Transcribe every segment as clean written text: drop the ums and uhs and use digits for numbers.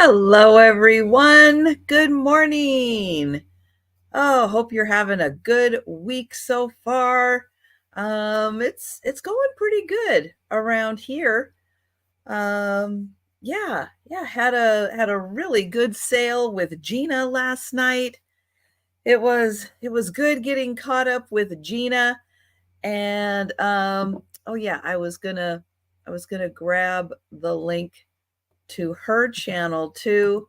Hello, everyone. Good morning. Oh, hope you're having a good week so far. It's going pretty good around here. Um, yeah, had a really good sale with Gina last night. It was good getting caught up with Gina, and oh yeah, I was gonna grab the link to her channel too.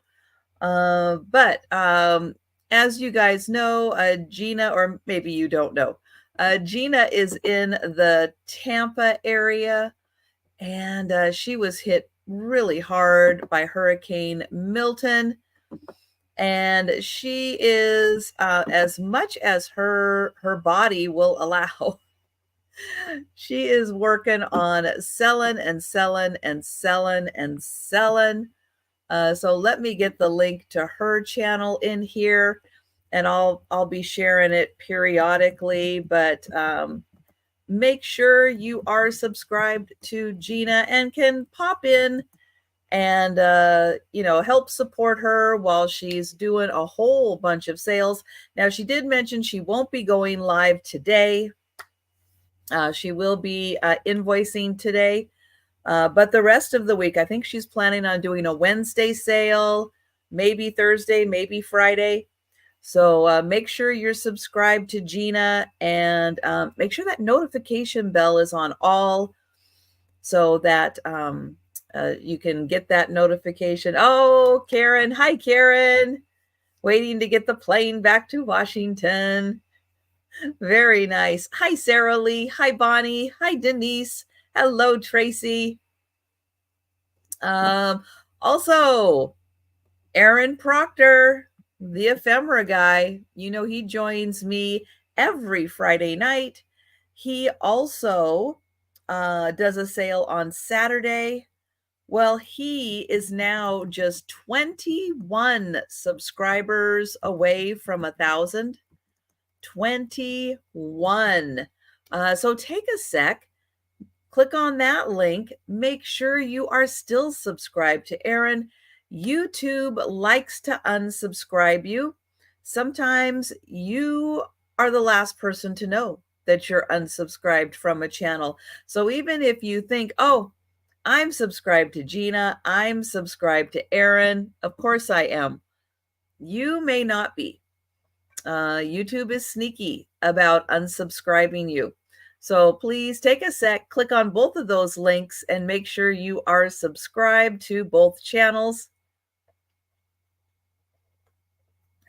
But as you guys know, Gina, or maybe you don't know, Gina is in the Tampa area, and she was hit really hard by Hurricane Milton. And she is, as much as her body will allow, she is working on selling and selling and selling and selling. So let me get the link to her channel in here, and I'll be sharing it periodically. But make sure you are subscribed to Gina and can pop in and help support her while she's doing a whole bunch of sales. Now, she did mention she won't be going live today. She will be invoicing today. But the rest of the week, I think she's planning on doing a Wednesday sale, maybe Thursday, maybe Friday. So make sure you're subscribed to Gina, and make sure that notification bell is on all so that you can get that notification. Oh, Karen. Hi, Karen. Waiting to get the plane back to Washington. Very nice. Hi, Sarah Lee. Hi, Bonnie. Hi, Denise. Hello, Tracy. Also, Aaron Proctor, the ephemera guy, he joins me every Friday night. He also does a sale on Saturday. Well, he is now just 21 subscribers away from 1,000. 21. So take a sec. Click on that link. Make sure you are still subscribed to Aaron. YouTube likes to unsubscribe you. Sometimes you are the last person to know that you're unsubscribed from a channel. So even if you think, oh, I'm subscribed to Gina, I'm subscribed to Aaron, of course I am, you may not be. YouTube is sneaky about unsubscribing you. So please take a sec, click on both of those links, and make sure you are subscribed to both channels.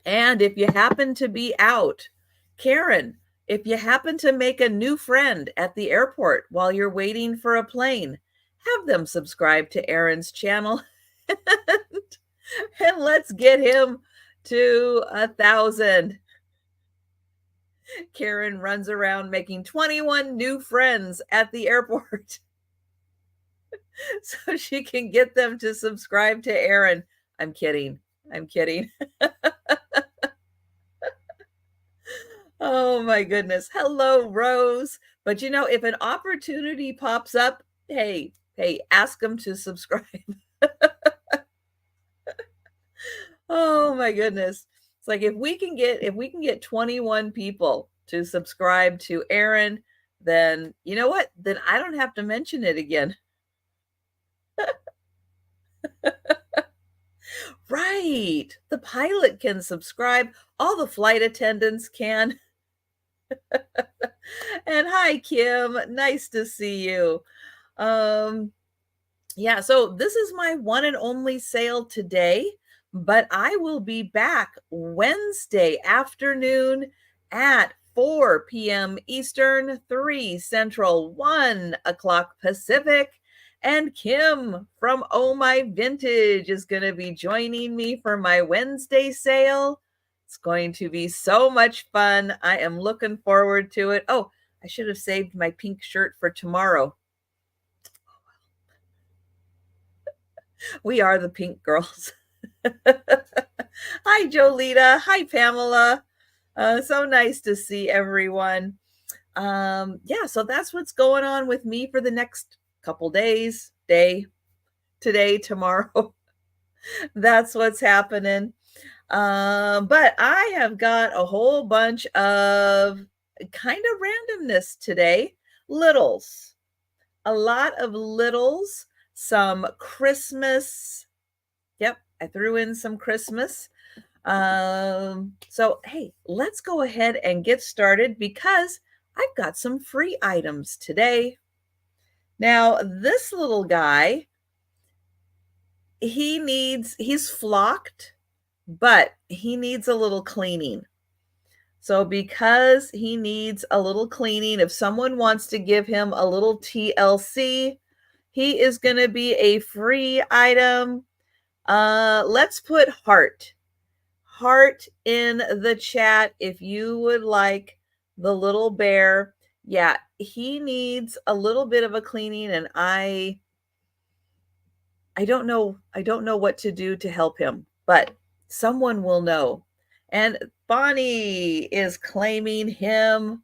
And if you happen to be out, Karen, if you happen to make a new friend at the airport while you're waiting for a plane, have them subscribe to Aaron's channel and let's get him to 1,000. Karen runs around making 21 new friends at the airport so she can get them to subscribe to Aaron. I'm kidding. I'm kidding. Oh my goodness. Hello, Rose. But if an opportunity pops up, hey, ask them to subscribe. Oh my goodness. It's like if we can get 21 people to subscribe to Aaron, then you know what? Then I don't have to mention it again. Right. The pilot can subscribe. All the flight attendants can. And hi, Kim. Nice to see you. Yeah, so this is my one and only sale today, but I will be back Wednesday afternoon at 4 p.m. Eastern, 3 Central, 1 o'clock Pacific. And Kim from Oh My Vintage is going to be joining me for my Wednesday sale. It's going to be so much fun. I am looking forward to it. Oh, I should have saved my pink shirt for tomorrow. We are the pink girls. Hi, Jolita. Hi, Pamela. So nice to see everyone. Yeah, so that's what's going on with me for the next couple days, today, tomorrow. That's what's happening. But I have got a whole bunch of kind of randomness today. Littles, a lot of littles, some Christmas. Yep, I threw in some Christmas. So hey, let's go ahead and get started because I've got some free items today. Now, this little guy, he's flocked, but he needs a little cleaning. So because he needs a little cleaning, if someone wants to give him a little TLC, he is going to be a free item. Let's put heart in the chat if you would like the little bear. Yeah, he needs a little bit of a cleaning, and I don't know what to do to help him, but someone will know. And Bonnie is claiming him.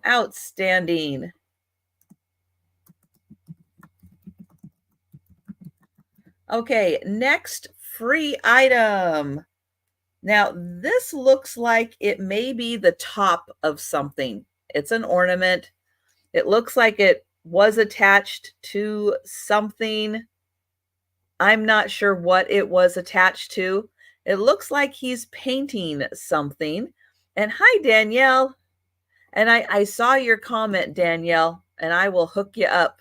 Outstanding. Okay, next free item. Now, this looks like it may be the top of something. It's an ornament. It looks like it was attached to something. I'm not sure what it was attached to. It looks like he's painting something. And hi, Danielle. And I saw your comment, Danielle, and I will hook you up.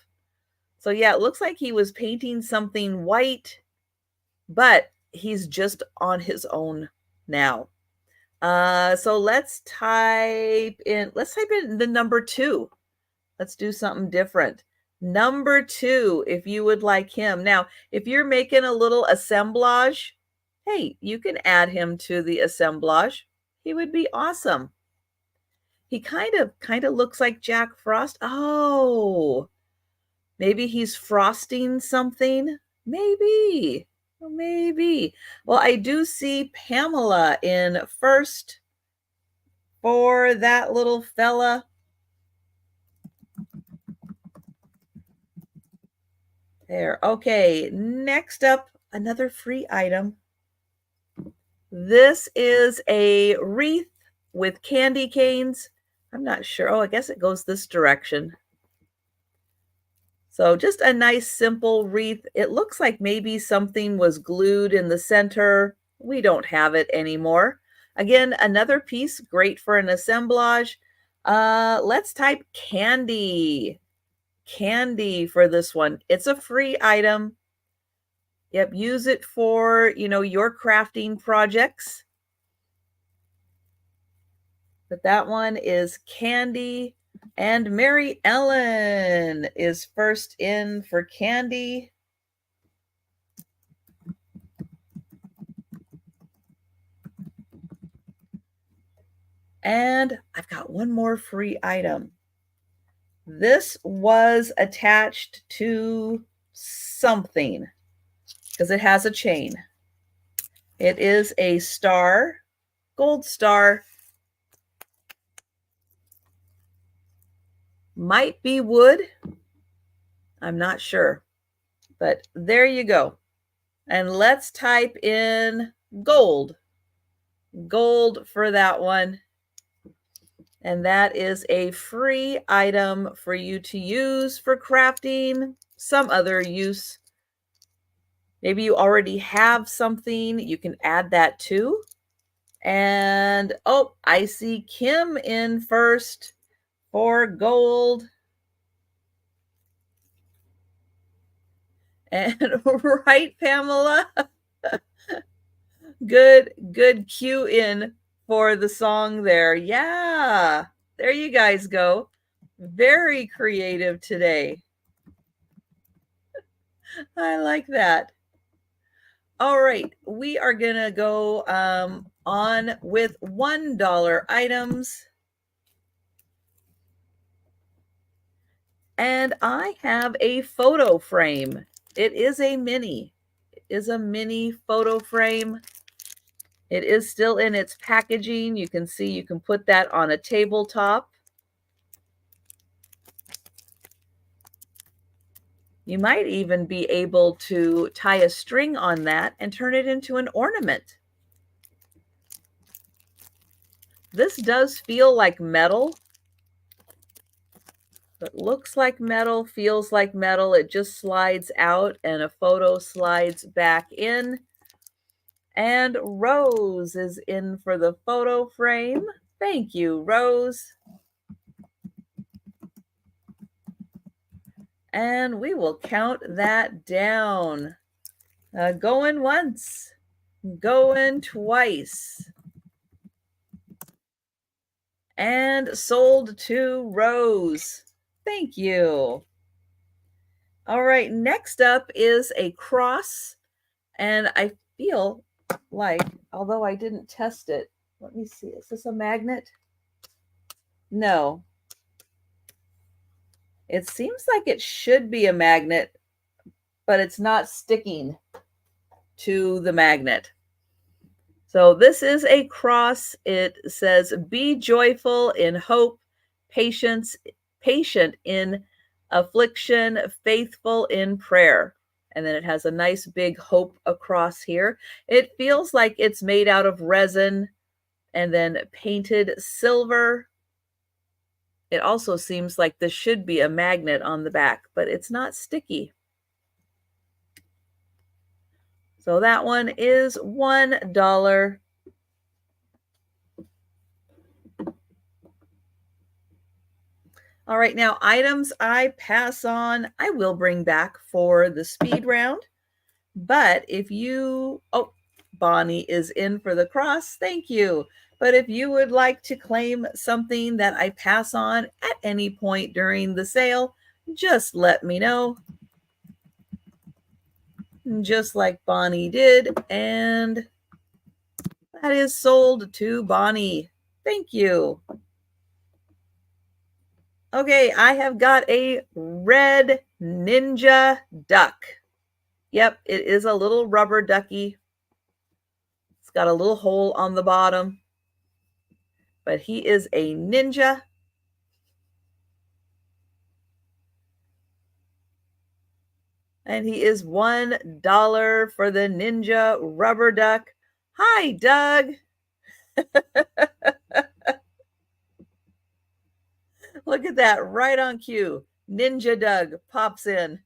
So yeah, it looks like he was painting something white, but he's just on his own now. So let's type in the number 2. Let's do something different. Number 2, if you would like him. Now, if you're making a little assemblage, hey, you can add him to the assemblage. He would be awesome. He kind of looks like Jack Frost. Oh, maybe he's frosting something. Maybe. Maybe. Well, I do see Pamela in first for that little fella. There. Okay, next up, another free item. This is a wreath with candy canes. I'm not sure. Oh, I guess it goes this direction. So just a nice simple wreath. It looks like maybe something was glued in the center. We don't have it anymore. Again, another piece, great for an assemblage. Let's type candy. Candy for this one. It's a free item. Yep, use it for, your crafting projects. But that one is candy. And Mary Ellen is first in for candy. And I've got one more free item. This was attached to something because it has a chain. It is a star, gold star. Might be wood. I'm not sure. But there you go. And let's type in gold. Gold for that one. And that is a free item for you to use for crafting, some other use. Maybe you already have something, you can add that too. And oh, I see Kim in first for gold. And right, Pamela? Good cue in for the song there. Yeah, there you guys go. Very creative today. I like that. All right, we are going to go on with $1 items. And I have a photo frame. It is a mini. It is a mini photo frame. It is still in its packaging. You can see you can put that on a tabletop. You might even be able to tie a string on that and turn it into an ornament. This does feel like metal. It looks like metal, feels like metal. It just slides out and a photo slides back in. And Rose is in for the photo frame. Thank you, Rose. And we will count that down. Going once, going twice. And sold to Rose. Thank you. All right, next up is a cross. And I feel like, although I didn't test it, let me see, is this a magnet? No. It seems like it should be a magnet, but it's not sticking to the magnet. So this is a cross. It says, be joyful in hope, patient in affliction, faithful in prayer. And then it has a nice big hope across here. It feels like it's made out of resin and then painted silver. It also seems like this should be a magnet on the back, but it's not sticky. So that one is $1. All right, now items I pass on, I will bring back for the speed round. But if you, oh, Bonnie is in for the cross. Thank you. But if you would like to claim something that I pass on at any point during the sale, just let me know. Just like Bonnie did. And that is sold to Bonnie. Thank you. Okay, I have got a red ninja duck. Yep, it is a little rubber ducky. It's got a little hole on the bottom. But he is a ninja. And he is $1 for the ninja rubber duck. Hi, Doug. Look at that, right on cue. Ninja Doug pops in.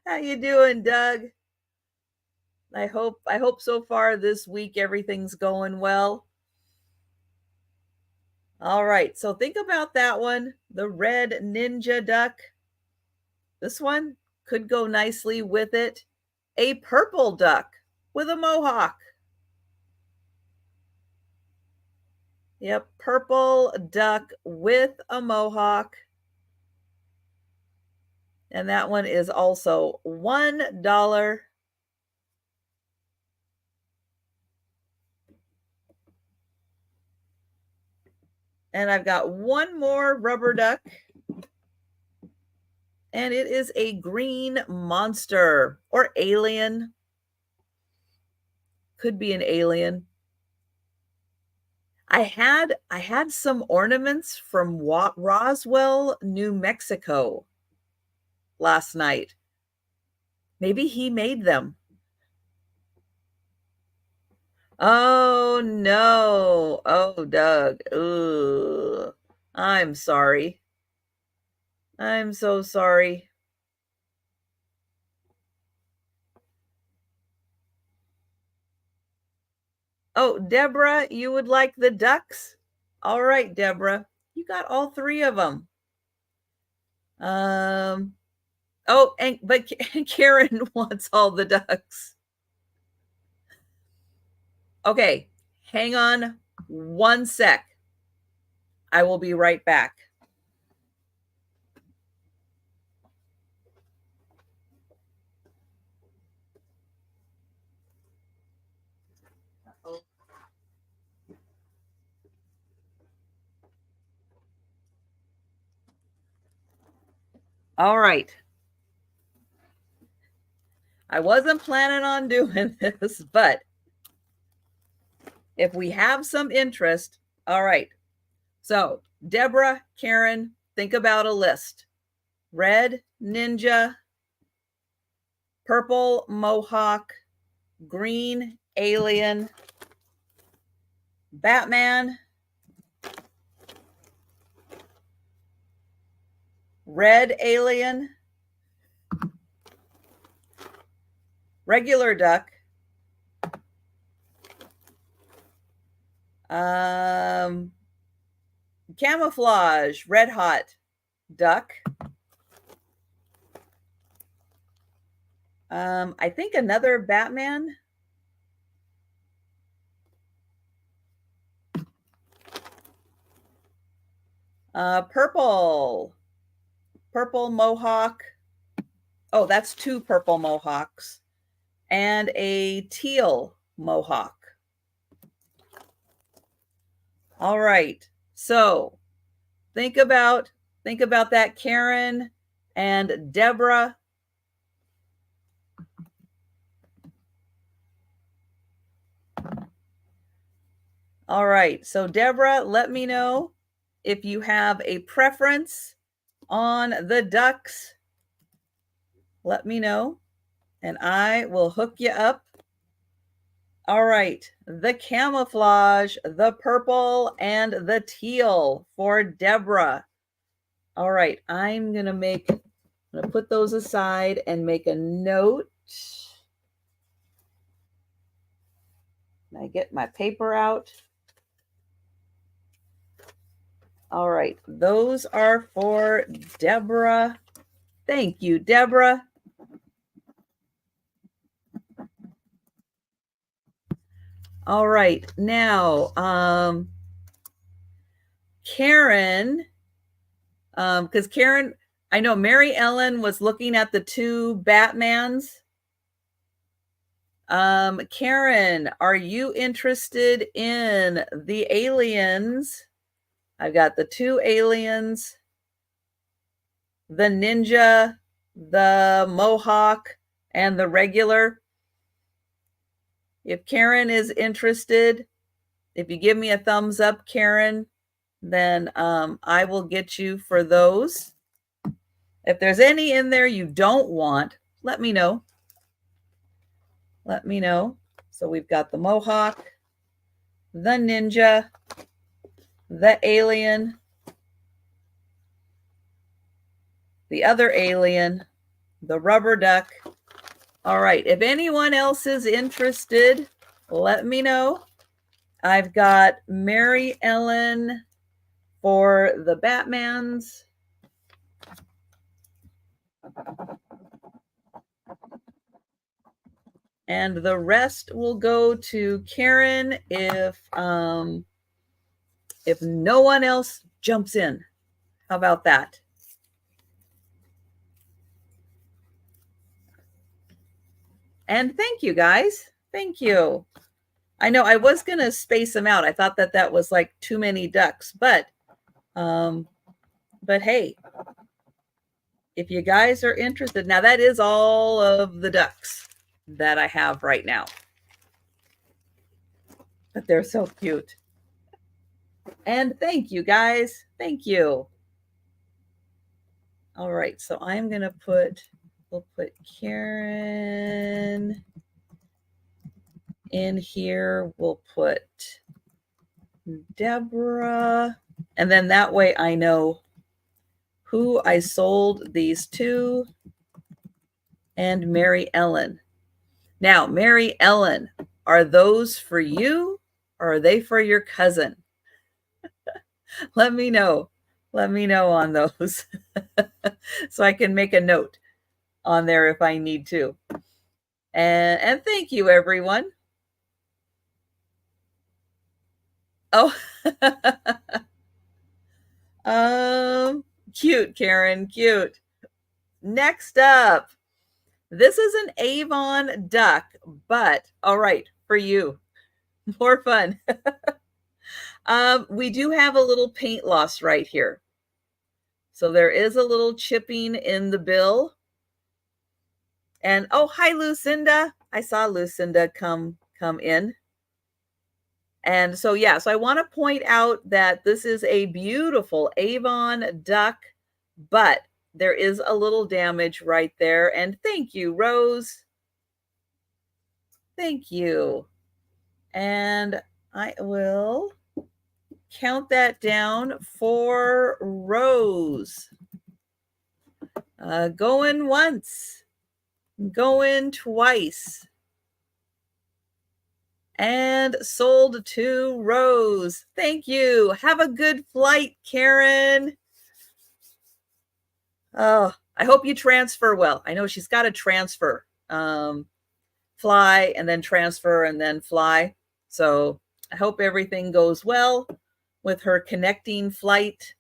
How you doing, Doug? I hope so far this week everything's going well. All right, so think about that one, the red ninja duck. This one could go nicely with it. A purple duck with a mohawk. Yep, purple duck with a mohawk. And that one is also $1. And I've got one more rubber duck. And it is a green monster or alien. Could be an alien. I had some ornaments from Roswell, New Mexico last night. Maybe he made them. Oh no. Oh, Doug. Ugh. I'm sorry. I'm so sorry. Oh, Deborah, you would like the ducks? All right, Deborah. You got all three of them. Oh, but Karen wants all the ducks. Okay, hang on one sec. I will be right back. All right. I wasn't planning on doing this, but if we have some interest, all right. So, Deborah, Karen, think about a list. red ninja, purple mohawk, green alien, Batman, red alien, regular duck, camouflage, red hot duck, I think another Batman, purple mohawk. Oh, that's two purple mohawks and a teal mohawk. All right. So think about that, Karen and Deborah. All right. So Deborah, let me know if you have a preference on the ducks. Let me know and I will hook you up. All right, the camouflage, the purple, and the teal for Deborah. All right, I'm gonna put those aside and make a note. I get my paper out. All right, those are for Deborah. Thank you, Deborah. All right, now, Karen, because Karen, I know Mary Ellen was looking at the two Batmans. Karen, are you interested in the aliens? I've got the two aliens, the ninja, the mohawk, and the regular. If Karen is interested, if you give me a thumbs up, Karen, then I will get you for those. If there's any in there you don't want, let me know. Let me know. So we've got the mohawk, the ninja, the alien, the other alien, the rubber duck. All right, if anyone else is interested, let me know. I've got Mary Ellen for the Batmans. And the rest will go to Karen if no one else jumps in. How about that? And thank you, guys. Thank you. I know I was going to space them out. I thought that was like too many ducks, but hey, if you guys are interested, now that is all of the ducks that I have right now. But they're so cute. And thank you, guys. Thank you. All right, so I'm going to we'll put Karen in here. We'll put Deborah. And then that way I know who I sold these to, and Mary Ellen. Now, Mary Ellen, are those for you or are they for your cousin? Let me know. Let me know on those so I can make a note on there if I need to. And thank you, everyone. Oh, cute, Karen, cute. Next up, this is an Avon duck, but all right, for you, more fun. We do have a little paint loss right here. So there is a little chipping in the bill. And oh, hi, Lucinda. I saw Lucinda come in. And so, yeah, so I want to point out that this is a beautiful Avon duck, but there is a little damage right there. And thank you, Rose. Thank you. And I will count that down for Rose. Going once, going twice, and sold to Rose. Thank you. Have a good flight, Karen. Oh, I hope you transfer well. I know she's got to transfer, fly and then transfer and then fly. So I hope everything goes well with her connecting flight.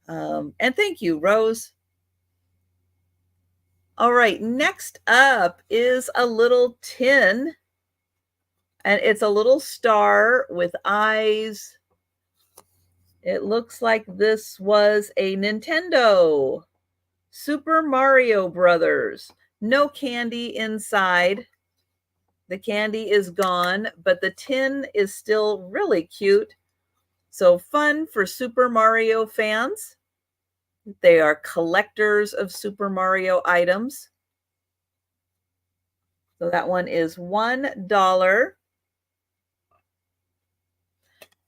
And thank you, Rose. All right, next up is a little tin. And it's a little star with eyes. It looks like this was a Nintendo. Super Mario Brothers. No candy inside. The candy is gone, but the tin is still really cute. So fun for Super Mario fans. They are collectors of Super Mario items. So that one is $1.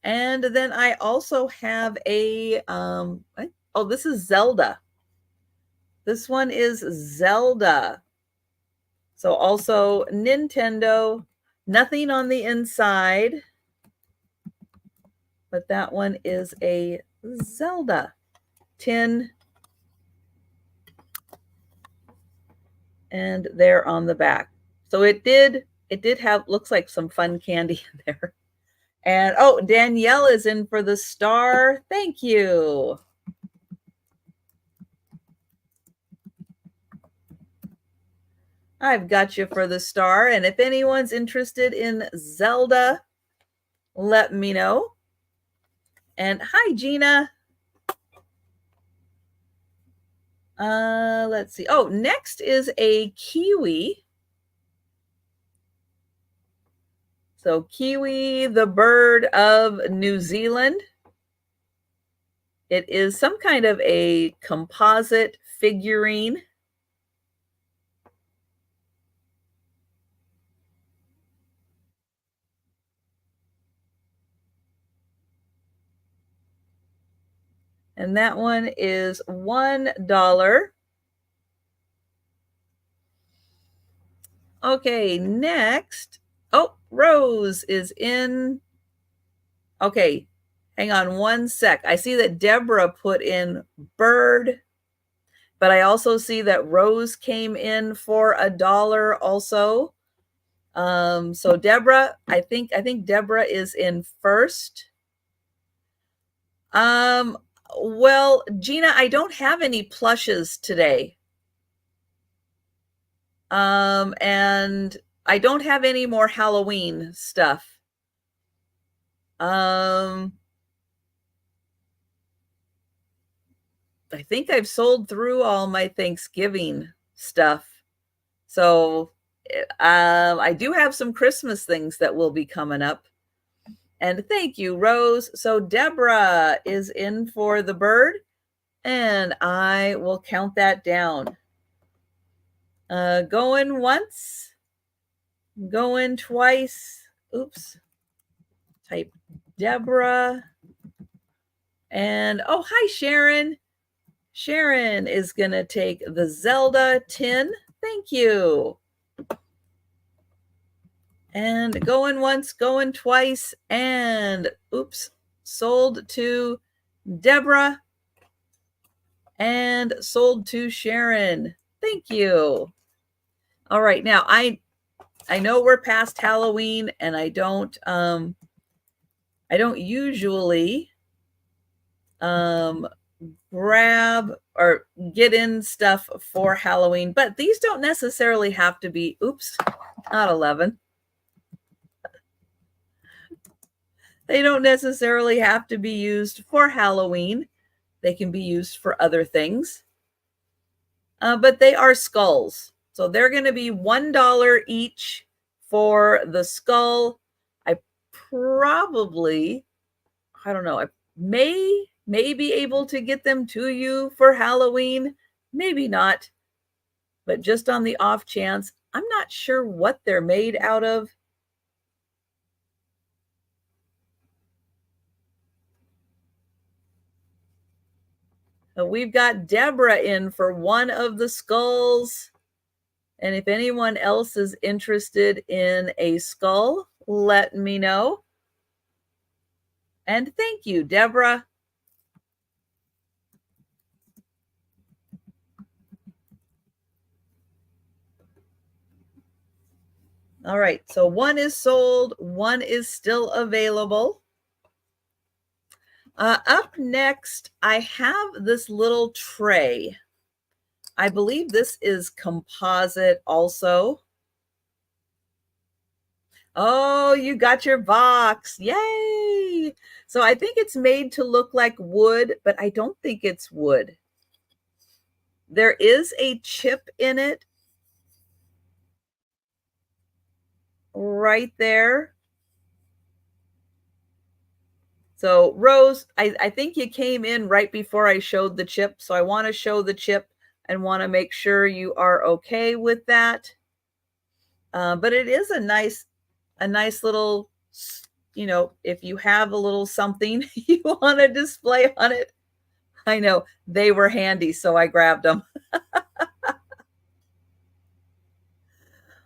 And then I also have a, oh, this is Zelda. This one is Zelda. So also Nintendo, nothing on the inside, but that one is a Zelda tin. And there on the back. So it did have, looks like some fun candy in there. And oh, Danielle is in for the star. Thank you. I've got you for the star. And if anyone's interested in Zelda, let me know. And hi, Gina. Let's see. Oh, next is a kiwi. So kiwi, the bird of New Zealand. It is some kind of a composite figurine. And that one is $1. Okay, next. Oh, Rose is in. Okay, hang on one sec. I see that Deborah put in bird, but I also see that Rose came in for $1 also. So Deborah, I think Deborah is in first. Well, Gina, I don't have any plushes today. And I don't have any more Halloween stuff. I think I've sold through all my Thanksgiving stuff. So I do have some Christmas things that will be coming up. And thank you, Rose. So Deborah is in for the bird, and I will count that down. Going once, going twice. Oops. Type Deborah. And oh, hi, Sharon. Sharon is going to take the Zelda tin. Thank you. And going once, going twice, and oops, sold to Deborah and sold to Sharon. Thank you. All right, now I know we're past Halloween, and I don't usually grab or get in stuff for Halloween, but these don't necessarily have to be, oops, not 11. They don't necessarily have to be used for Halloween. They can be used for other things. But they are skulls. So they're going to be $1 each for the skull. I probably, I don't know, I may be able to get them to you for Halloween. maybe not, but just on the off chance, I'm not sure what they're made out of. We've got Deborah in for one of the skulls. And if anyone else is interested in a skull, let me know. And thank you, Deborah. All right, so one is sold, one is still available. Up next, I have this little tray. I believe this is composite also. Oh, you got your box. Yay! So I think it's made to look like wood, but I don't think it's wood. There is a chip in it right there. So Rose, I think you came in right before I showed the chip. So I want to show the chip and want to make sure you are okay with that. But it is a nice little, you know, if you have a little something you want to display on it. I know they were handy, so I grabbed them.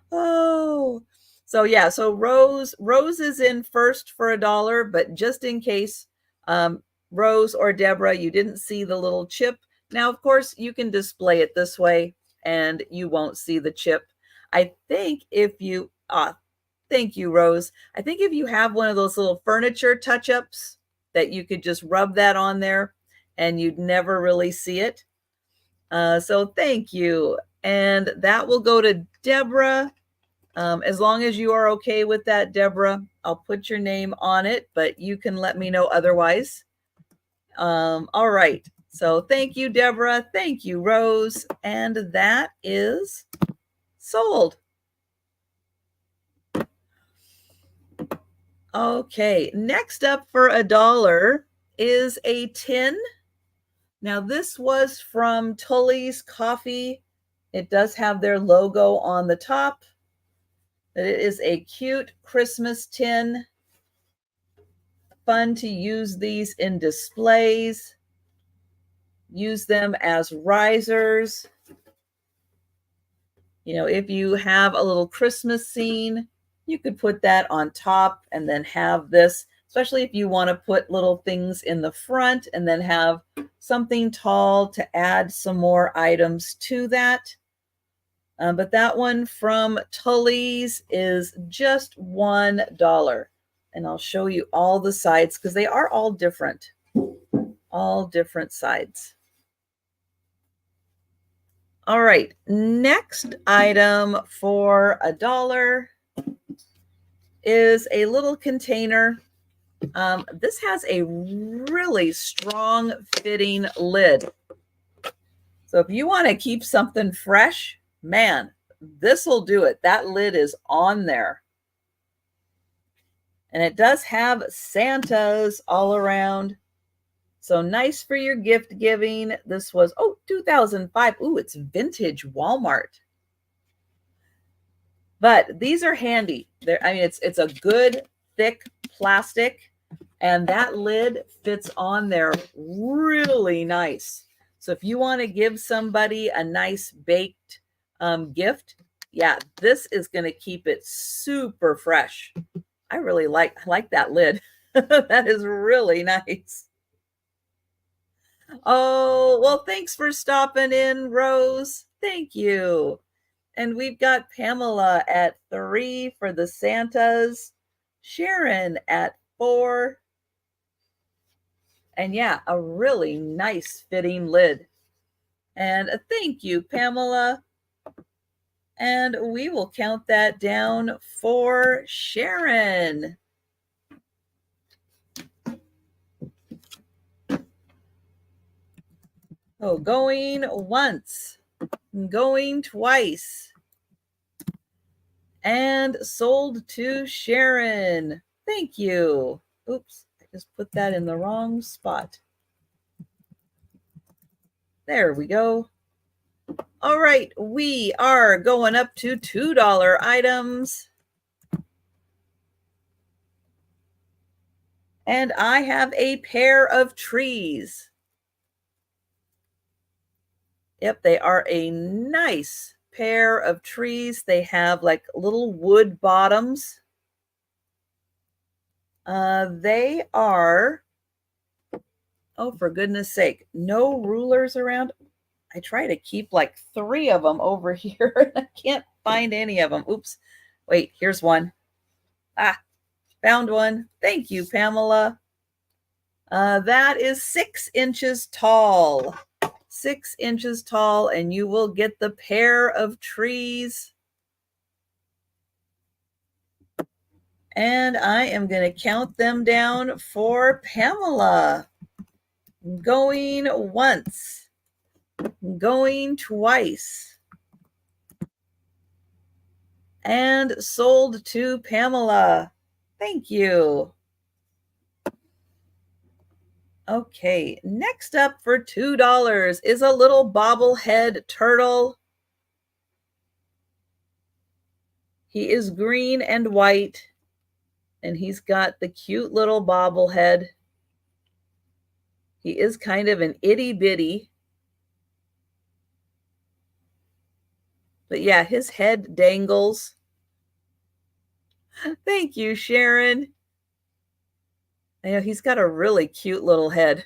Oh, so yeah, so Rose is in first for $1, but just in case, Rose or Deborah, you didn't see the little chip. Now, of course, you can display it this way and you won't see the chip. I think if you, thank you, Rose. I think if you have one of those little furniture touch-ups that you could just rub that on there and you'd never really see it. So thank you. And that will go to Deborah. As long as you are okay with that, Deborah, I'll put your name on it, but you can let me know otherwise. All right. So thank you, Deborah. Thank you, Rose. And that is sold. Okay. Next up for $1 is a tin. Now this was from Tully's Coffee. It does have their logo on the top. It is a cute Christmas tin. Fun to use these in displays. Use them as risers. You know, if you have a little Christmas scene, you could put that on top and then have this, especially if you want to put little things in the front and then have something tall to add some more items to that. But that one from Tully's is just $1. And I'll show you all the sides because they are all different sides. All right, next item for $1 is a little container. This has a really strong fitting lid. So if you want to keep something fresh, man, this will do it. That lid is on there. And it does have Santas all around. So nice for your gift giving. This was, 2005. Ooh, it's vintage Walmart. But these are handy. I mean, it's a good thick plastic, and that lid fits on there really nice. So if you want to give somebody a nice baked gift, yeah, this is going to keep it super fresh. I really like that lid. That is really nice. Oh, well, thanks for stopping in, Rose. Thank you. And we've got Pamela at 3 for the Santas, Sharon at 4. And yeah, a really nice fitting lid. And thank you, Pamela. And we will count that down for Sharon. Oh, going once, going twice. And sold to Sharon. Thank you. Oops, I just put that in the wrong spot. There we go. All right, we are going up to $2 items. And I have a pair of trees. Yep, they are a nice pair of trees. They have like little wood bottoms. They are, oh, for goodness sake, no rulers around. I try to keep like 3 of them over here, and I can't find any of them. Oops. Wait, here's one. Ah, found one. Thank you, Pamela. That is 6 inches tall. 6 inches tall, and you will get the pair of trees. And I am going to count them down for Pamela. Going once. Going twice. And sold to Pamela. Thank you. Okay, next up for $2 is a little bobblehead turtle. He is green and white, and he's got the cute little bobblehead. He is kind of an itty bitty. But yeah, his head dangles. Thank you, Sharon. I know he's got a really cute little head.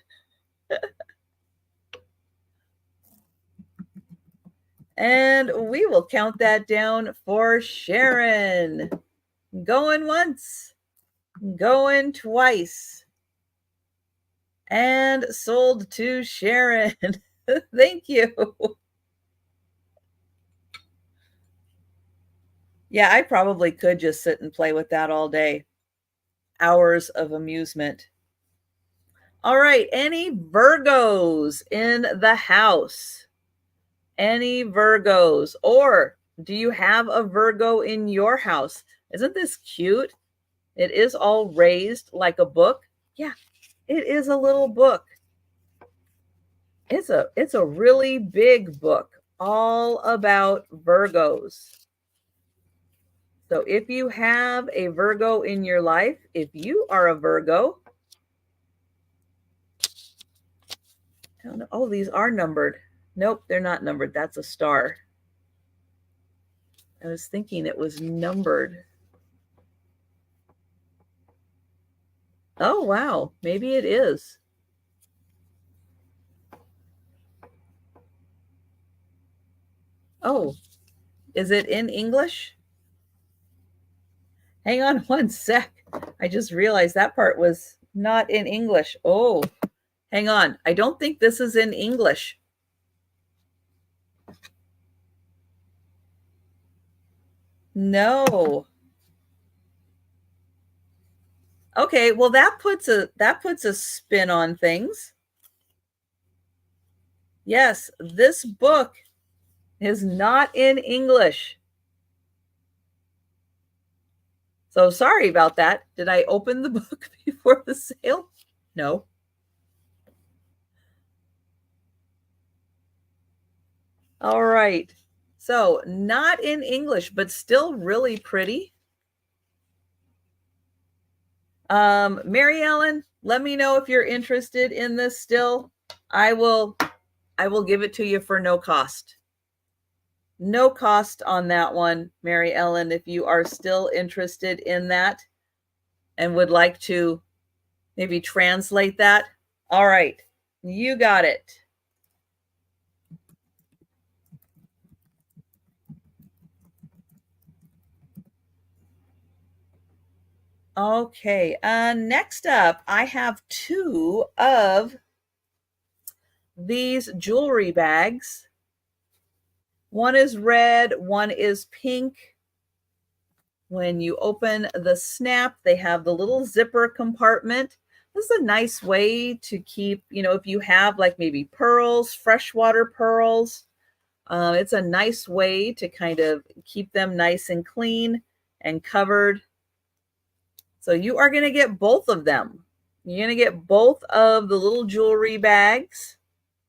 And we will count that down for Sharon. Going once, going twice, and sold to Sharon. Thank you. Yeah, I probably could just sit and play with that all day. Hours of amusement. All right, any Virgos in the house? Any Virgos? Or do you have a Virgo in your house? Isn't this cute? It is all raised like a book. Yeah, it is a little book. It's a really big book all about Virgos. So if you have a Virgo in your life, if you are a Virgo, I don't know. Oh, these are numbered. Nope, they're not numbered. That's a star. I was thinking it was numbered. Oh, wow. Maybe it is. Oh, is it in English? Hang on one sec. I just realized that part was not in English. Oh, hang on. I don't think this is in English. No. Okay, well that puts a spin on things. Yes, this book is not in English. So sorry about that. Did I open the book before the sale? No. All right. So not in English, but still really pretty. Mary Ellen, let me know if you're interested in this still. I will give it to you for no cost. No cost on that one, Mary Ellen, if you are still interested in that and would like to maybe translate that. All right, you got it. Okay, next up, I have 2 of these jewelry bags. One is red, one is pink. When you open the snap, they have the little zipper compartment. This is a nice way to keep, if you have like maybe pearls, freshwater pearls, it's a nice way to kind of keep them nice and clean and covered. So you are going to get both of them. You're going to get both of the little jewelry bags.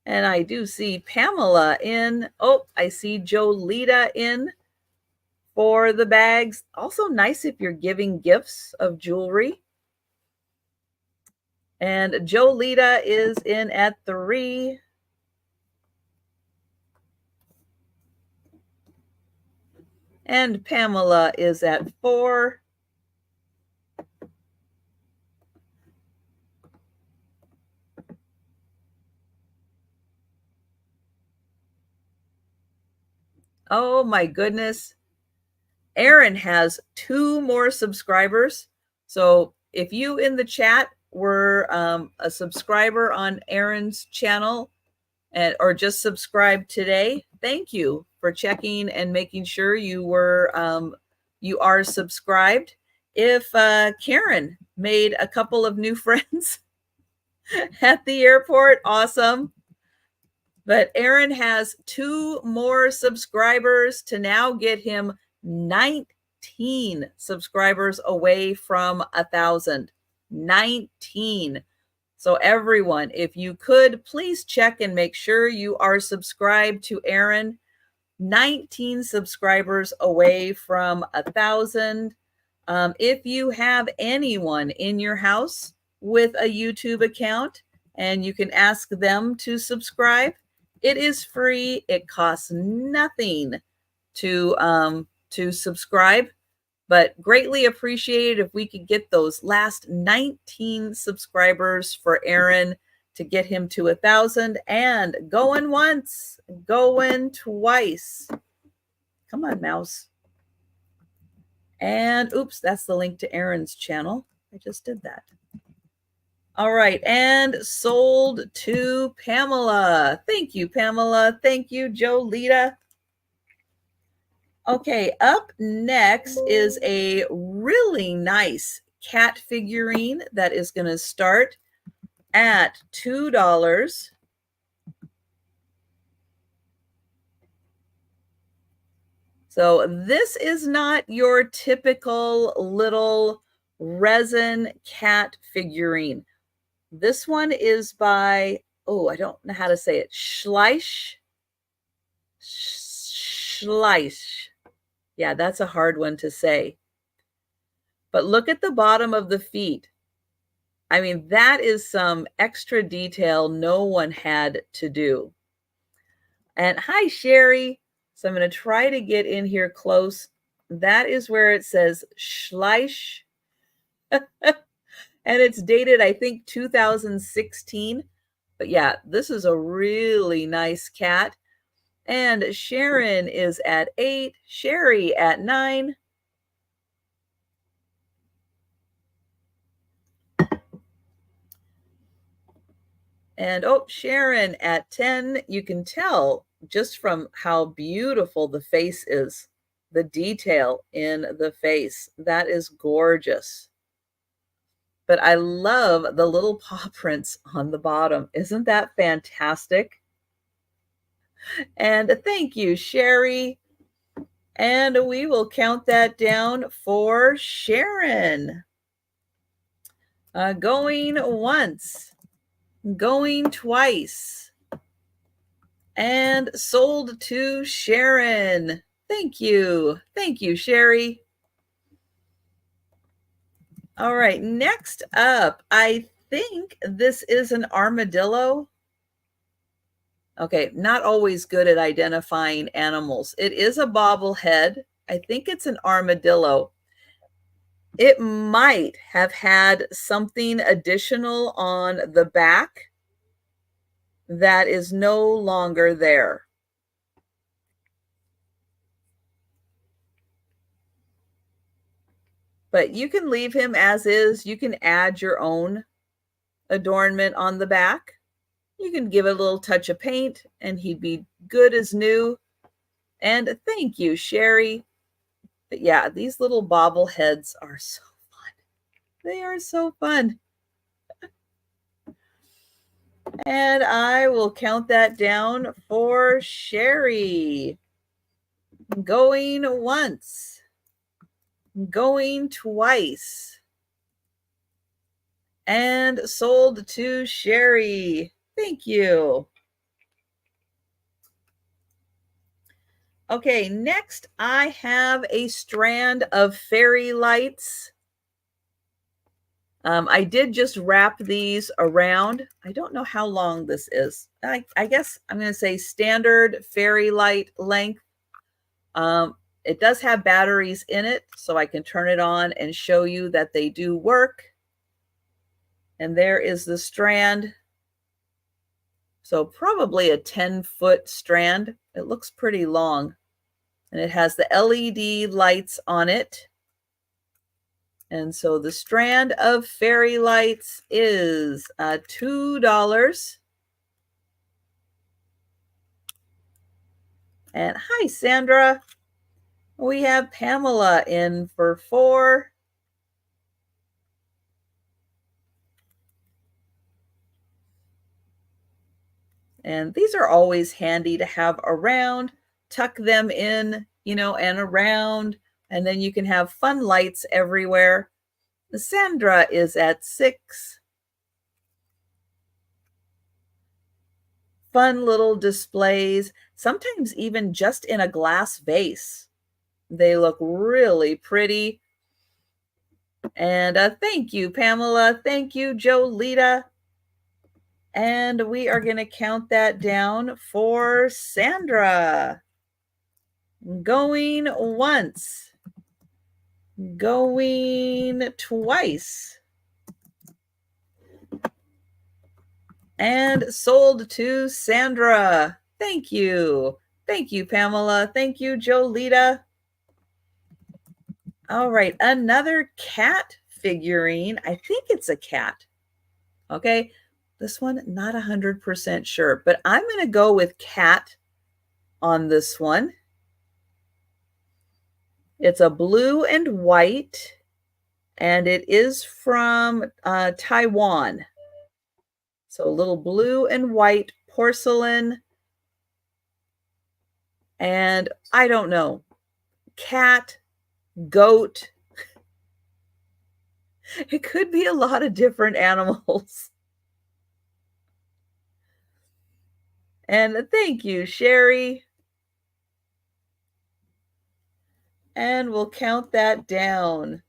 And I do see Pamela in. Oh, I see Jolita in for the bags. Also nice if you're giving gifts of jewelry. And Jolita is in at 3. And Pamela is at 4. Oh my goodness. Aaron has 2 more subscribers. So if you in the chat were a subscriber on Aaron's channel or just subscribed today, thank you for checking and making sure you are subscribed. If Karen made a couple of new friends at the airport, awesome. But Aaron has 2 more subscribers to now get him 19 subscribers away from 1,000. 19. So everyone, if you could, please check and make sure you are subscribed to Aaron. 19 subscribers away from 1,000. If you have anyone in your house with a YouTube account and you can ask them to subscribe, it is free. It costs nothing to subscribe, but greatly appreciated if we could get those last 19 subscribers for Aaron to get him to 1,000. And going once, going twice. Come on, mouse. And oops, that's the link to Aaron's channel. I just did that. All right, and sold to Pamela. Thank you, Pamela. Thank you, Jolita. Okay, up next is a really nice cat figurine that is going to start at $2. So this is not your typical little resin cat figurine. This one is by, oh, I don't know how to say it, Schleich. Yeah, that's a hard one to say. But look at the bottom of the feet. I mean, that is some extra detail no one had to do. And hi, Sherry. So I'm going to try to get in here close. That is where it says Schleich. And it's dated, I think, 2016. But yeah, this is a really nice cat. And Sharon is at 8, Sherry at 9. And oh, Sharon at 10. You can tell just from how beautiful the face is, the detail in the face. That is gorgeous. But I love the little paw prints on the bottom. Isn't that fantastic? And thank you, Sherry. And we will count that down for Sharon. Going once, going twice, and sold to Sharon. Thank you. Thank you, Sherry. All right, next up, I think this is an armadillo. Okay, not always good at identifying animals. It is a bobblehead. I think it's an armadillo. It might have had something additional on the back that is no longer there. But you can leave him as is. You can add your own adornment on the back. You can give it a little touch of paint and he'd be good as new. And thank you, Sherry. But yeah, these little bobbleheads are so fun. They are so fun. And I will count that down for Sherry. Going once. Going twice. And sold to Sherry. Thank you. Okay, next I have a strand of fairy lights. I did just wrap these around. I don't know how long this is. I guess I'm going to say standard fairy light length. It does have batteries in it, so I can turn it on and show you that they do work. And there is the strand. So probably a 10-foot strand. It looks pretty long. And it has the LED lights on it. And so the strand of fairy lights is $2. And hi, Sandra. We have Pamela in for $4. And these are always handy to have around. Tuck them in, and around. And then you can have fun lights everywhere. Sandra is at $6. Fun little displays, sometimes even just in a glass vase. They look really pretty. And thank you, Pamela. Thank you, Jolita. And we are going to count that down for Sandra. Going once. Going twice. And sold to Sandra. Thank you. Thank you, Pamela. Thank you, Jolita. All right, another cat figurine. I think it's a cat. Okay, this one, not 100% sure, but I'm going to go with cat on this one. It's a blue and white, and it is from Taiwan. So a little blue and white porcelain. And I don't know, cat, goat. It could be a lot of different animals. And thank you, Sherry. And we'll count that down.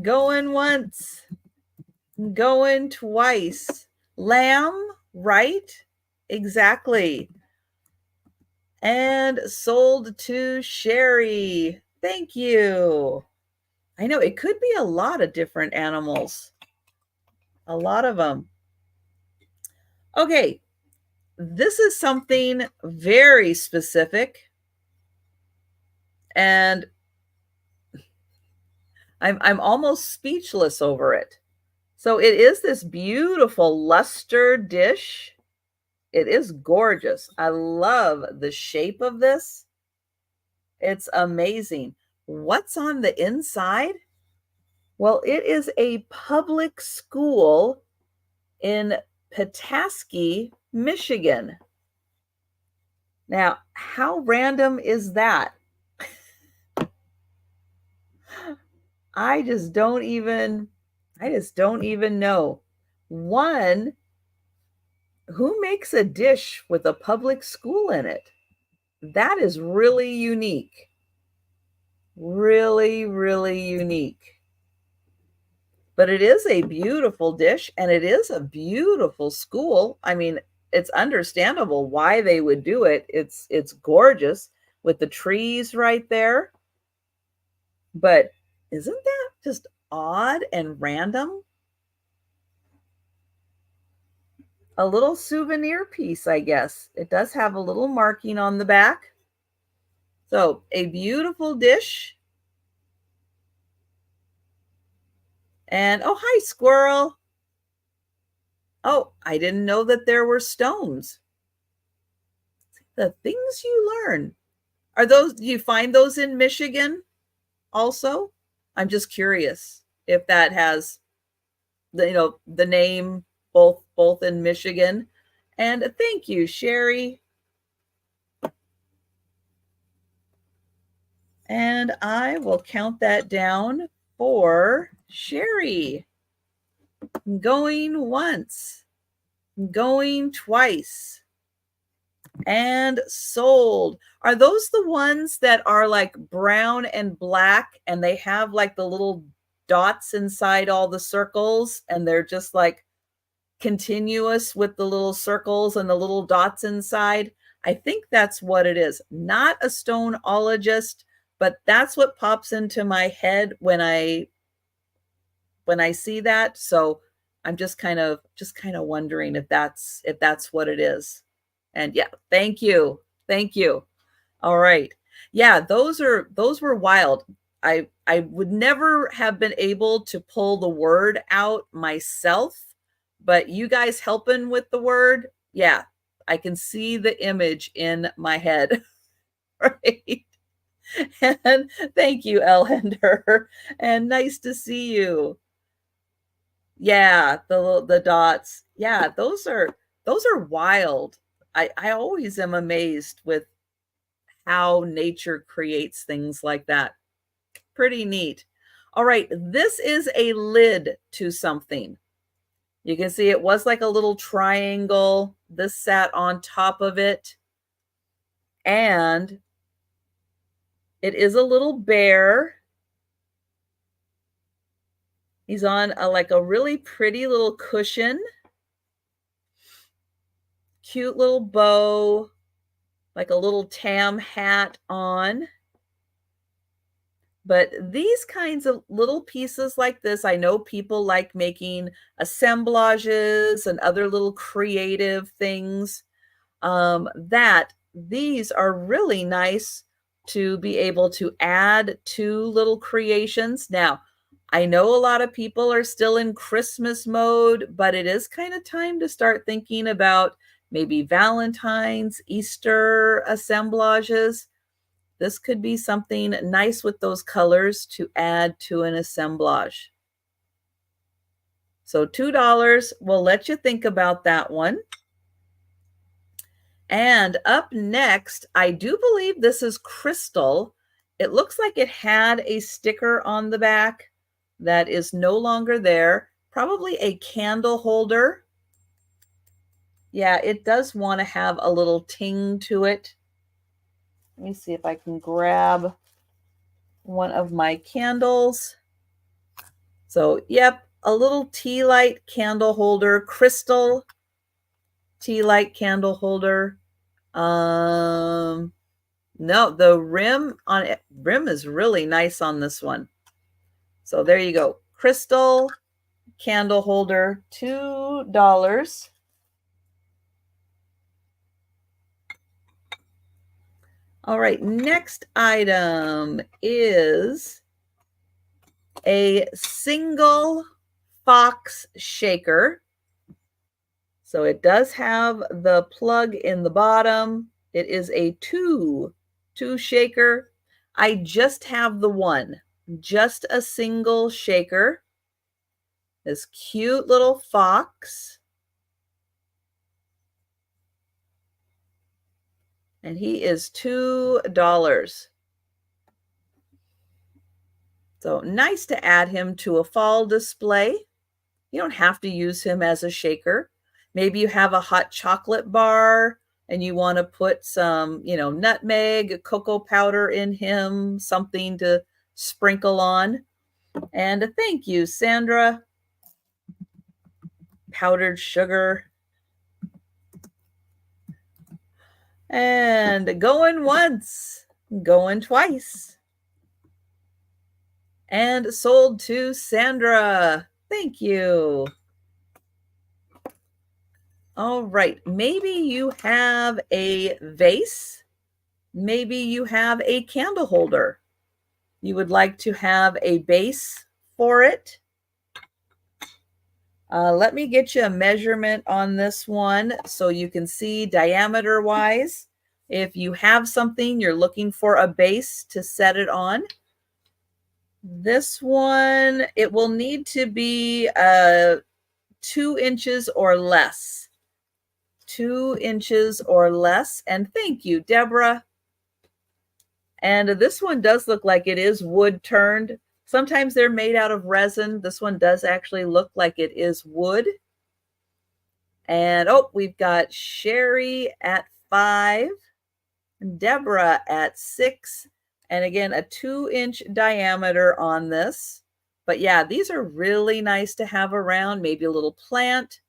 Going once. Going twice. Lamb, right? Exactly. And sold to Sherry. Thank you. I know it could be a lot of different animals. A lot of them. Okay, this is something very specific. And I'm almost speechless over it. So it is this beautiful luster dish. It is gorgeous. I love the shape of this. It's amazing. What's on the inside? Well, it is a public school in Petoskey, Michigan. Now, how random is that? I just don't even know. One, who makes a dish with a public school in it? That is really unique. Really, really unique. But it is a beautiful dish, and it is a beautiful school. I mean, it's understandable why they would do it. It's gorgeous with the trees right there. But isn't that just odd and random? A little souvenir piece, I guess. It does have a little marking on the back. So, a beautiful dish. And, oh, hi, squirrel. Oh, I didn't know that there were stones. The things you learn. Do you find those in Michigan also? I'm just curious if that has the name both in Michigan. And thank you, Sherry. And I will count that down for Sherry. Going once. Going twice. And sold. Are those the ones that are like brown and black and they have like the little dots inside all the circles and they're just like continuous with the little circles and the little dots inside? I think that's what it is. Not a stoneologist, but that's what pops into my head when I see that. So I'm just kind of wondering if that's what it is. And yeah, thank you. Thank you. All right. Yeah, those were wild. I would never have been able to pull the word out myself, but you guys helping with the word, yeah, I can see the image in my head. Right. And thank you, Elender. And nice to see you. Yeah, the dots. Yeah, those are wild. I always am amazed with how nature creates things like that. Pretty neat. All right, this is a lid to something. You can see it was like a little triangle. This sat on top of it. And it is a little bear. He's on like a really pretty little cushion. Cute little bow, like a little tam hat on. But these kinds of little pieces like this, I know people like making assemblages and other little creative things, that these are really nice to be able to add to little creations. Now, I know a lot of people are still in Christmas mode, but it is kind of time to start thinking about maybe Valentine's, Easter assemblages. This could be something nice with those colors to add to an assemblage. So $2, we'll let you think about that one. And up next, I do believe this is crystal. It looks like it had a sticker on the back that is no longer there. Probably a candle holder. Yeah, it does want to have a little ting to it. Let me see if I can grab one of my candles. So, yep, a little tea light candle holder, crystal tea light candle holder. No, the rim is really nice on this one. So there you go. Crystal candle holder, $2. All right, next item is a single fox shaker. So it does have the plug in the bottom. It is a two shaker. I just have the one, just a single shaker. This cute little fox. And he is $2. So nice to add him to a fall display. You don't have to use him as a shaker. Maybe you have a hot chocolate bar and you want to put some, nutmeg, cocoa powder in him, something to sprinkle on. And thank you, Sandra. Powdered sugar. And going once, going twice. And sold to Sandra. Thank you. All right, maybe you have a vase. Maybe you have a candle holder. You would like to have a base for it. Let me get you a measurement on this one so you can see diameter-wise. If you have something, you're looking for a base to set it on. This one, it will need to be 2 inches or less. 2 inches or less. And thank you, Deborah. And this one does look like it is wood turned. Sometimes they're made out of resin. This one does actually look like it is wood. And oh, we've got Sherry at 5, Deborah at 6, and again, a 2-inch diameter on this. But yeah, these are really nice to have around. Maybe a little plant,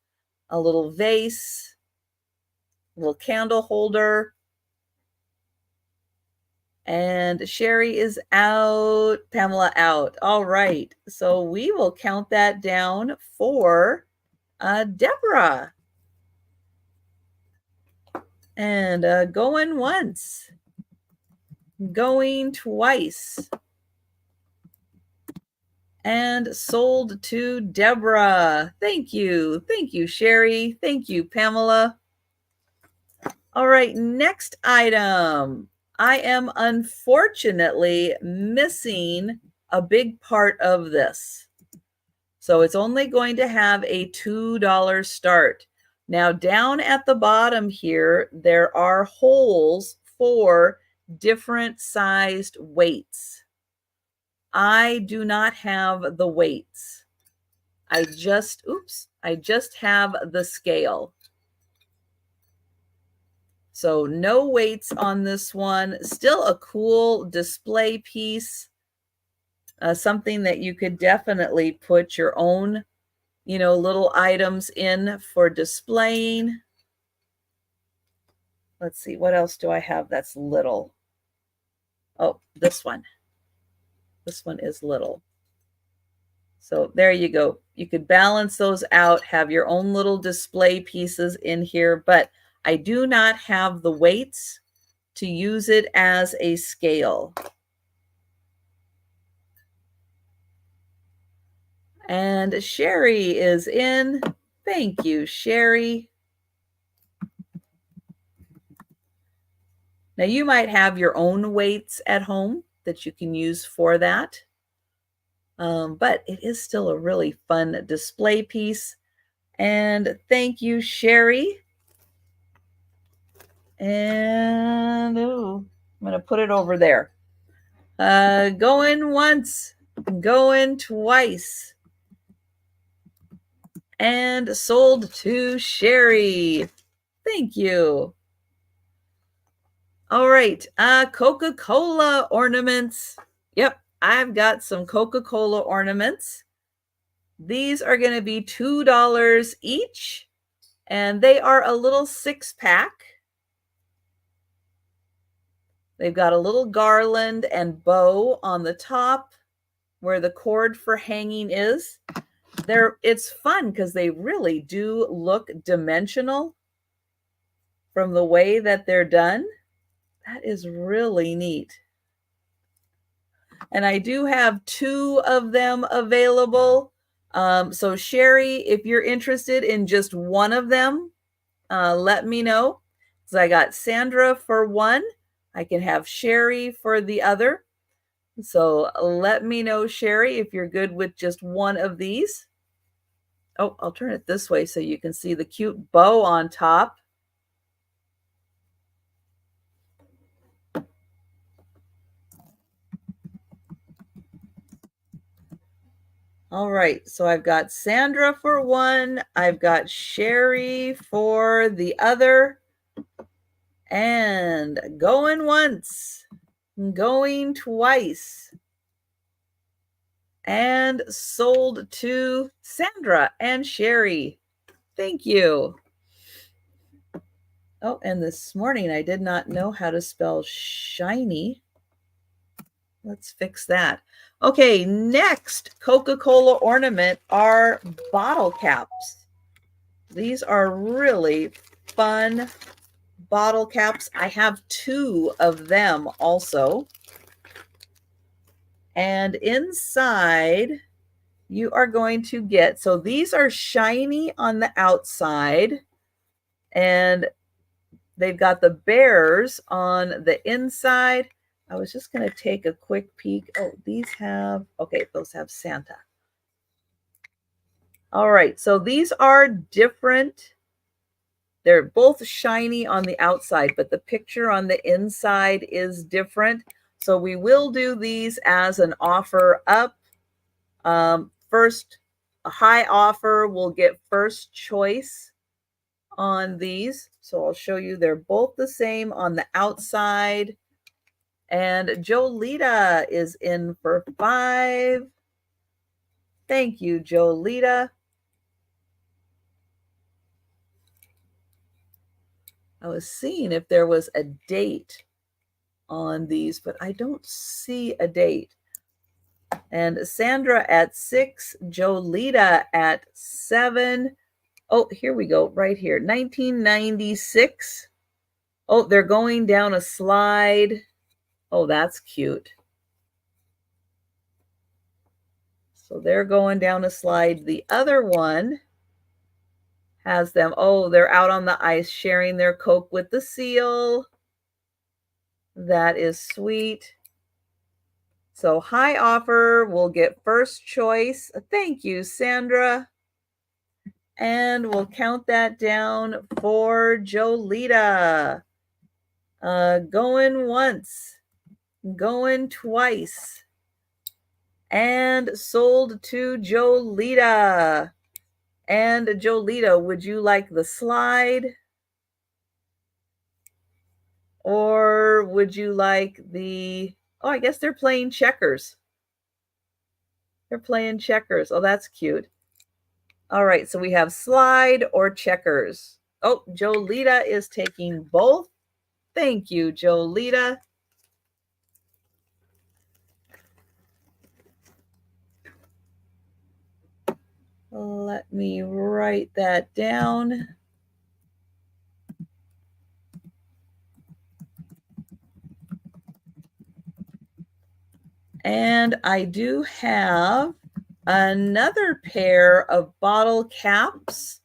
a little vase, a little candle holder. And Sherry is out, Pamela out. All right, so we will count that down for Deborah. And going once, going twice, and sold to Deborah. Thank you. Thank you, Sherry. Thank you, Pamela. All right, next item. I am unfortunately missing a big part of this. So it's only going to have a $2 start. Now down at the bottom here, there are holes for different sized weights. I do not have the weights. I just have the scale. So no weights on this one. Still a cool display piece. Something that you could definitely put your own, little items in for displaying. Let's see, what else do I have that's little? Oh, this one. This one is little. So there you go. You could balance those out, have your own little display pieces in here, but I do not have the weights to use it as a scale. And Sherry is in. Thank you, Sherry. Now you might have your own weights at home that you can use for that. But it is still a really fun display piece. And thank you, Sherry. And I'm going to put it over there. Going once, going twice. And sold to Sherry. Thank you. All right, Coca-Cola ornaments. Yep, I've got some Coca-Cola ornaments. These are going to be $2 each, and they are a little 6-pack. They've got a little garland and bow on the top where the cord for hanging is. It's fun because they really do look dimensional from the way that they're done. That is really neat. And I do have 2 of them available. So Sherry, if you're interested in just one of them, let me know. So I got Sandra for one. I can have Sherry for the other. So let me know, Sherry, if you're good with just one of these. Oh, I'll turn it this way so you can see the cute bow on top. All right, so I've got Sandra for one, I've got Sherry for the other, and going once, going twice, and sold to Sandra and Sherry. Thank you. Oh, and this morning I did not know how to spell shiny. Let's fix that. Okay, next Coca-Cola ornament are bottle caps. These are really fun bottle caps. I have 2 of them also. And inside you are going to get, so these are shiny on the outside and they've got the bears on the inside. I was just going to take a quick peek. Oh, these have, okay, those have Santa. All right, so these are different. They're both shiny on the outside, but the picture on the inside is different. So we will do these as an offer up. First, a high offer will get first choice on these. So I'll show you they're both the same on the outside. And Jolita is in for 5. Thank you, Jolita. I was seeing if there was a date on these, but I don't see a date. And Sandra at 6, Jolita at 7. Oh, here we go, right here, 1996. Oh, they're going down a slide. Oh, that's cute. So they're going down a slide. The other one has them. Oh, they're out on the ice sharing their Coke with the seal. That is sweet. So high offer will get first choice. Thank you, Sandra. And we'll count that down for Jolita. Going once, going twice, and sold to Jolita. And Jolita, would you like the slide? Or would you like the, oh, I guess they're playing checkers. They're playing checkers. Oh, that's cute. All right, so we have slide or checkers. Oh, Jolita is taking both. Thank you, Jolita. Let me write that down. And I do have another pair of bottle caps,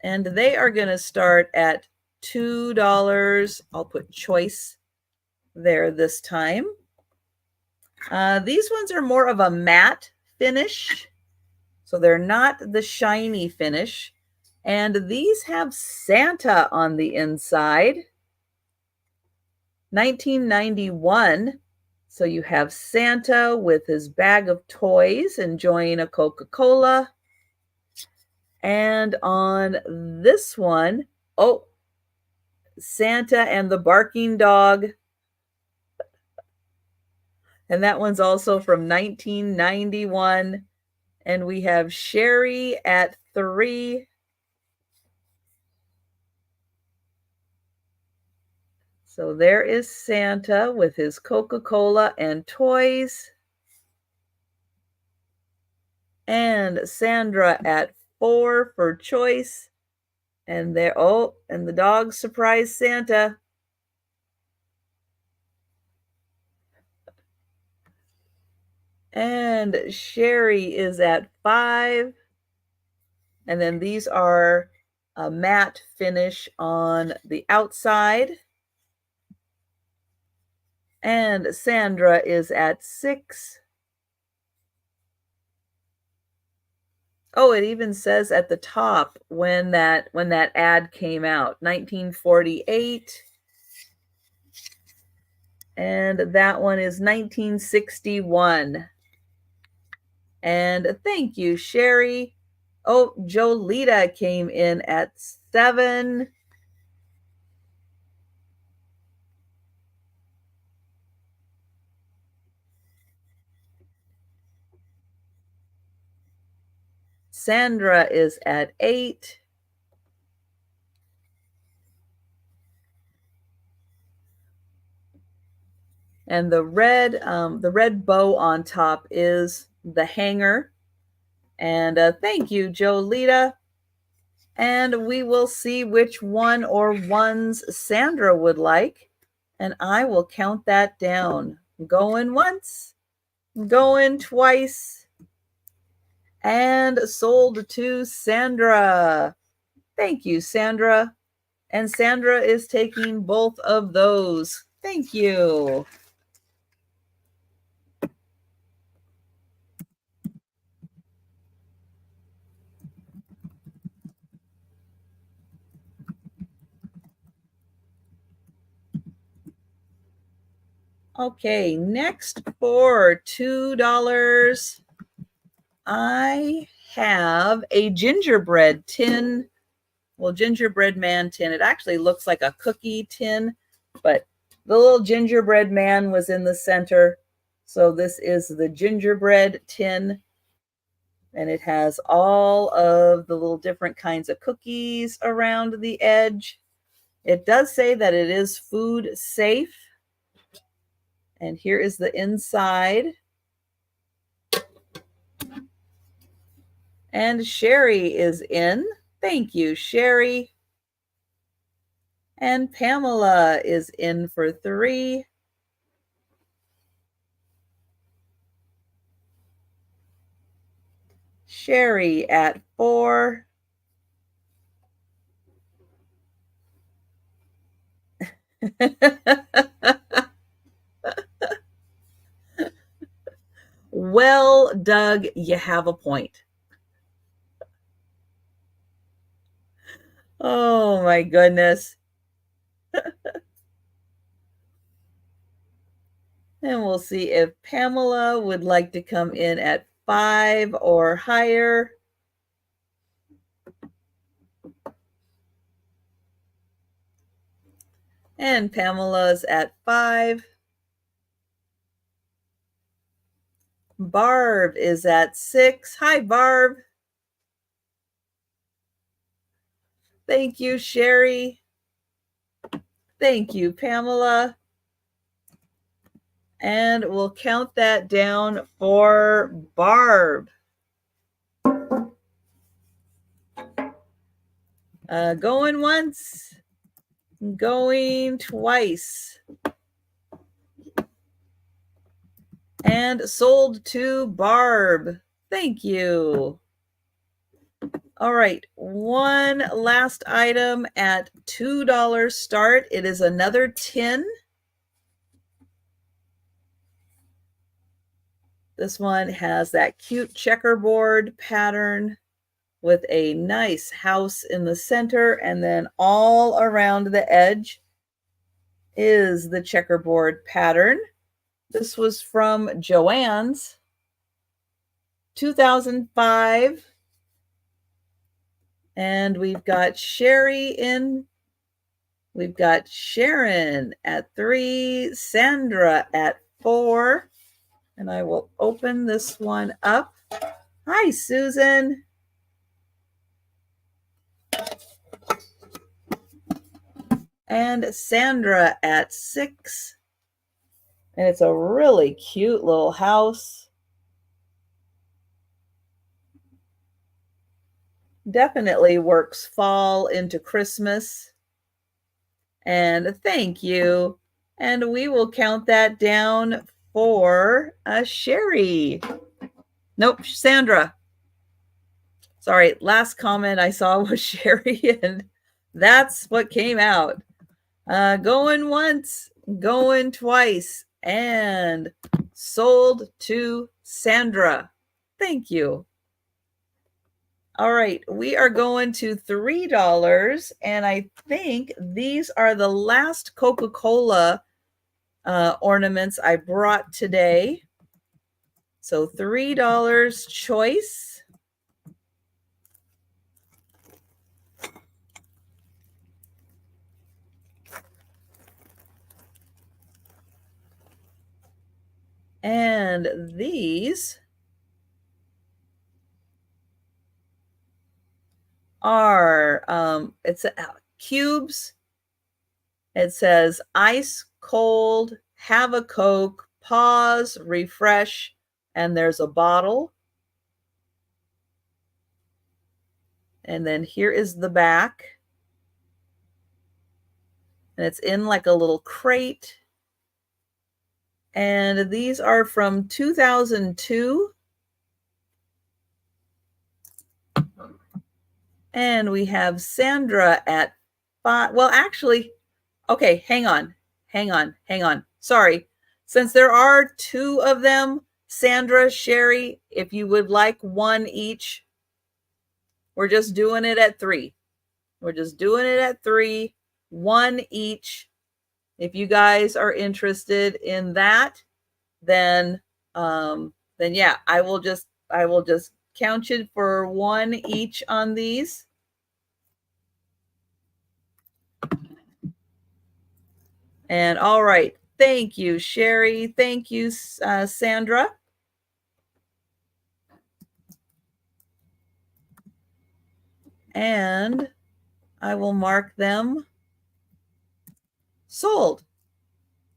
and they are going to start at $2. I'll put choice there this time. These ones are more of a matte finish, so they're not the shiny finish. And these have Santa on the inside. 1991. So you have Santa with his bag of toys enjoying a Coca-Cola. And on this one, oh, Santa and the barking dog. And that one's also from 1991. And we have Sherry at 3. So there is Santa with his Coca-Cola and toys. And Sandra at 4 for choice. And there, oh, and the dog surprised Santa. And Sherry is at 5. And then these are a matte finish on the outside. And Sandra is at 6. Oh, it even says at the top when that ad came out, 1948. And that one is 1961. And thank you, Sherry. Oh, Jolita came in at 7. Sandra is at 8. And the red bow on top is the hanger. And thank you, Jolita. And we will see which one or ones Sandra would like. And I will count that down. Going once, going twice, and sold to Sandra. Thank you, Sandra. And Sandra is taking both of those. Thank you. Okay, next for $2, I have a gingerbread tin well, gingerbread man tin. It actually looks like a cookie tin, but the little gingerbread man was in the center. So this is the gingerbread tin, and it has all of the little different kinds of cookies around the edge. It does say that it is food safe. And here is the inside. And Sherry is in. Thank you, Sherry. And Pamela is in for 3. Sherry at 4. Well, Doug, you have a point. Oh my goodness. And we'll see if Pamela would like to come in at 5 or higher. And Pamela's at 5. Barb is at 6. Hi, Barb. Thank you, Sherry. Thank you, Pamela. And we'll count that down for Barb. Going once, going twice. And sold to Barb. Thank you. All right, one last item at $2 start. It is another tin. This one has that cute checkerboard pattern with a nice house in the center, and then all around the edge is the checkerboard pattern. This was from Joann's, 2005. And we've got Sherry in. We've got Sharon at 3, Sandra at 4. And I will open this one up. Hi, Susan. And Sandra at 6. And it's a really cute little house. Definitely works fall into Christmas. And thank you. And we will count that down for Sherry. Nope, Sandra. Sorry, last comment I saw was Sherry, and that's what came out. Going once, going twice, and sold to Sandra. Thank you. All right, we are going to $3, and I think these are the last Coca-Cola ornaments I brought today. So $3 choice. And these are, it's cubes. It says ice cold, have a Coke, pause, refresh, and there's a bottle. And then here is the back. And it's in like a little crate. And these are from 2002. And we have Sandra at 5. Well, actually, okay, hang on. Sorry. Since there are 2 of them, Sandra, Sherry, if you would like one each, we're just doing it at 3. We're just doing it at 3, one each. If you guys are interested in that, then yeah, I will just count you for one each on these. And all right. Thank you, Sherry. Thank you, Sandra. And I will mark them sold.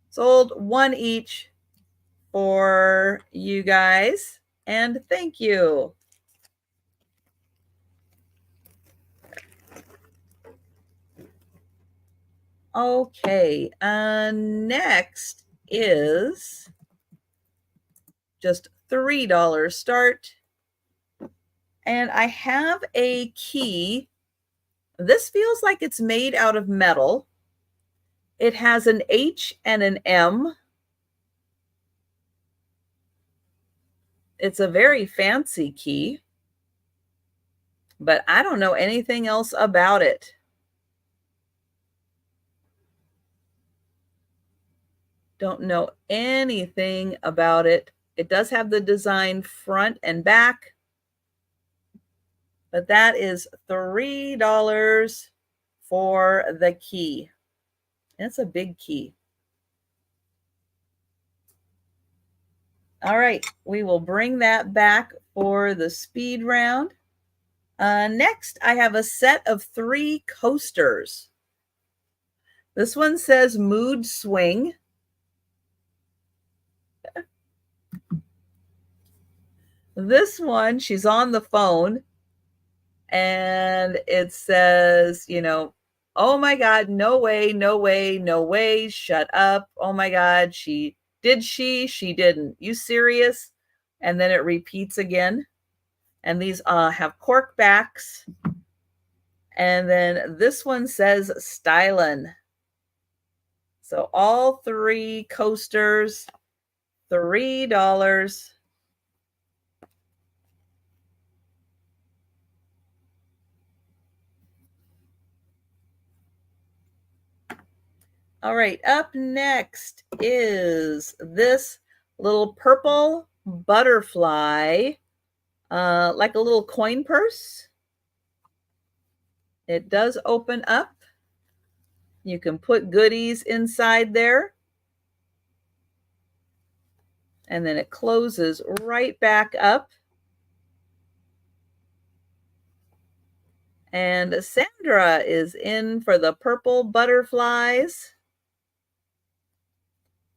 Sold, one each for you guys. And thank you. Okay, next is just $3 start. And I have a key. This feels like it's made out of metal. It has an H and an M. It's a very fancy key, but I don't know anything else about it. Don't know anything about it. It does have the design front and back, but that is $3 for the key. It's a big key. All right, we will bring that back for the speed round. Next, I have a set of 3 coasters. This one says Mood Swing. This one, she's on the phone, and it says, you know, oh my God, no way, no way, no way, shut up. Oh my God, she didn't. You serious? And then it repeats again. And these have cork backs. And then this one says Stylin'. So all 3 coasters, $3. All right, up next is this little purple butterfly, like a little coin purse. It does open up. You can put goodies inside there. And then it closes right back up. And Sandra is in for the purple butterflies.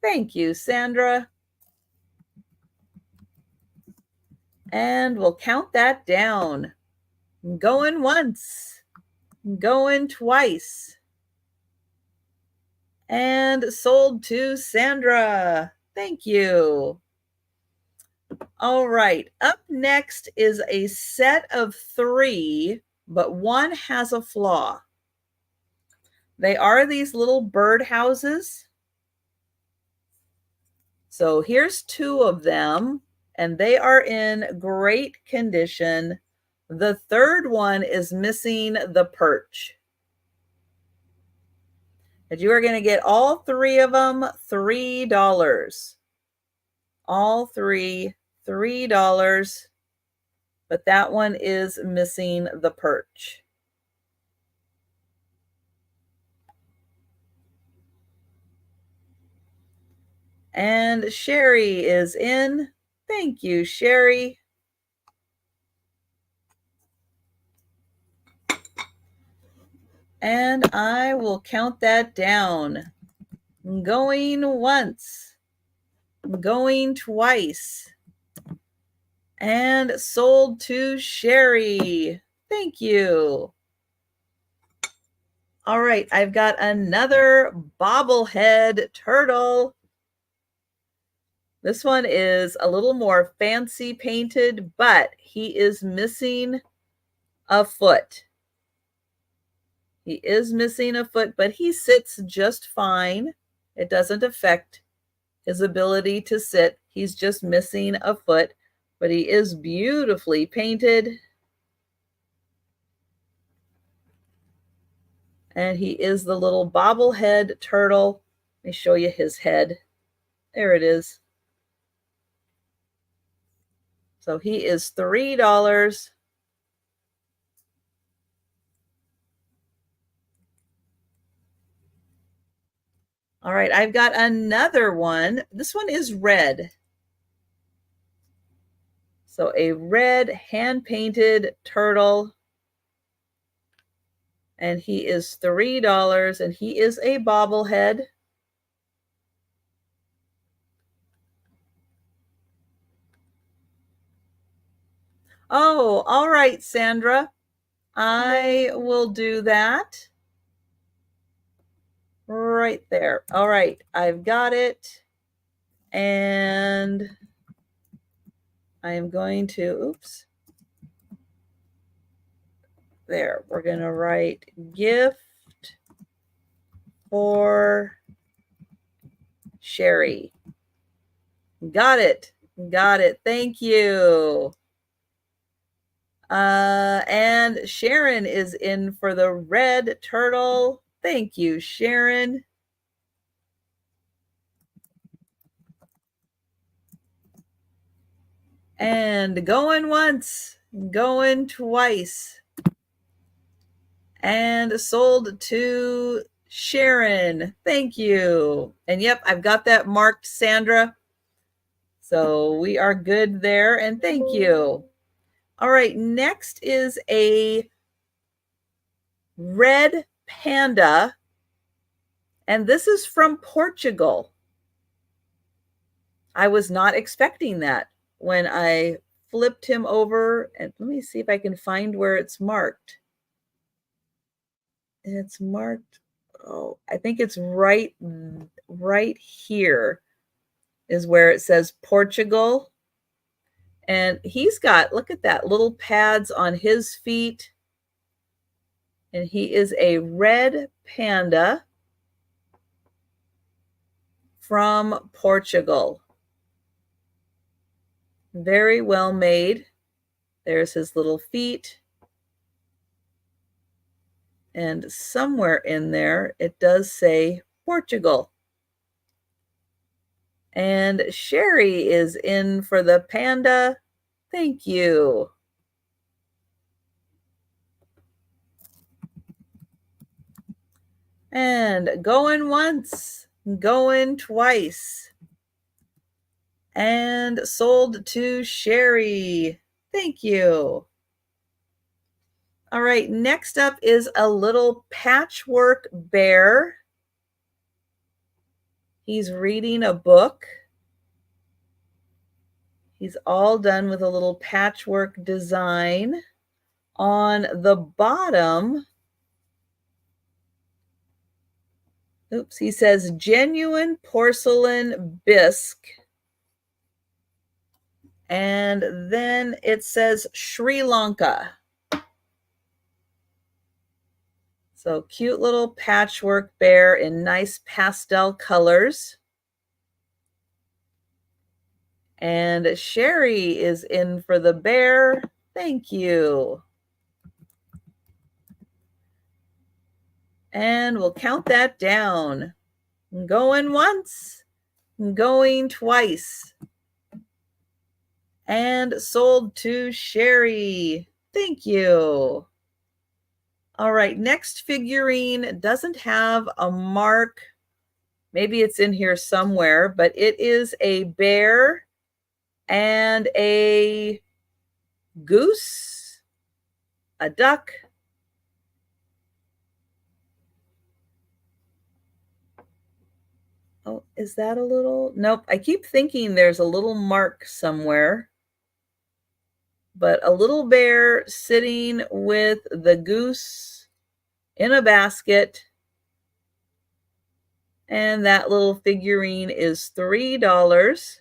Thank you, Sandra. And we'll count that down. Going once, going twice. And sold to Sandra. Thank you. All right, up next is a set of 3, but one has a flaw. They are these little bird houses. So here's 2 of them, and they are in great condition. The third one is missing the perch. But you are going to get all 3 of them $3. All 3, $3. But that one is missing the perch. And Sherry is in. Thank you, Sherry. And I will count that down. Going once, going twice, and sold to Sherry. Thank you. All right, I've got another bobblehead turtle. This one is a little more fancy painted, but he is missing a foot. He is missing a foot, but he sits just fine. It doesn't affect his ability to sit. He's just missing a foot, but he is beautifully painted. And he is the little bobblehead turtle. Let me show you his head. There it is. So he is $3. All right, I've got another one. This one is red. So a red hand-painted turtle. And he is $3, and he is a bobblehead. Oh, all right, Sandra. I will do that. Right there. All right, I've got it. And I am going to, oops. There, we're going to write gift for Sherry. Got it. Got it. Thank you. And Sharon is in for the red turtle. Thank you, Sharon. And going once, going twice. And sold to Sharon. Thank you. And yep, I've got that marked, Sandra. So we are good there. And thank you. All right, next is a red panda. And this is from Portugal. I was not expecting that when I flipped him over. And let me see if I can find where it's marked. It's marked, oh, I think it's right here is where it says Portugal. And he's got, look at that, little pads on his feet. And he is a red panda from Portugal. Very well made. There's his little feet. And somewhere in there, it does say Portugal. And Sherry is in for the panda. Thank you. And going once, going twice. And sold to Sherry. Thank you. All right, next up is a little patchwork bear. He's reading a book. He's all done with a little patchwork design. On the bottom, oops, he says genuine porcelain bisque. And then it says Sri Lanka. So cute little patchwork bear in nice pastel colors. And Sherry is in for the bear. Thank you. And we'll count that down. Going once, going twice. And sold to Sherry. Thank you. All right, next figurine doesn't have a mark. Maybe it's in here somewhere, but it is a bear and a goose, a duck, oh, is that a little? Nope, I keep thinking there's a little mark somewhere. But a little bear sitting with the goose in a basket. And that little figurine is $3.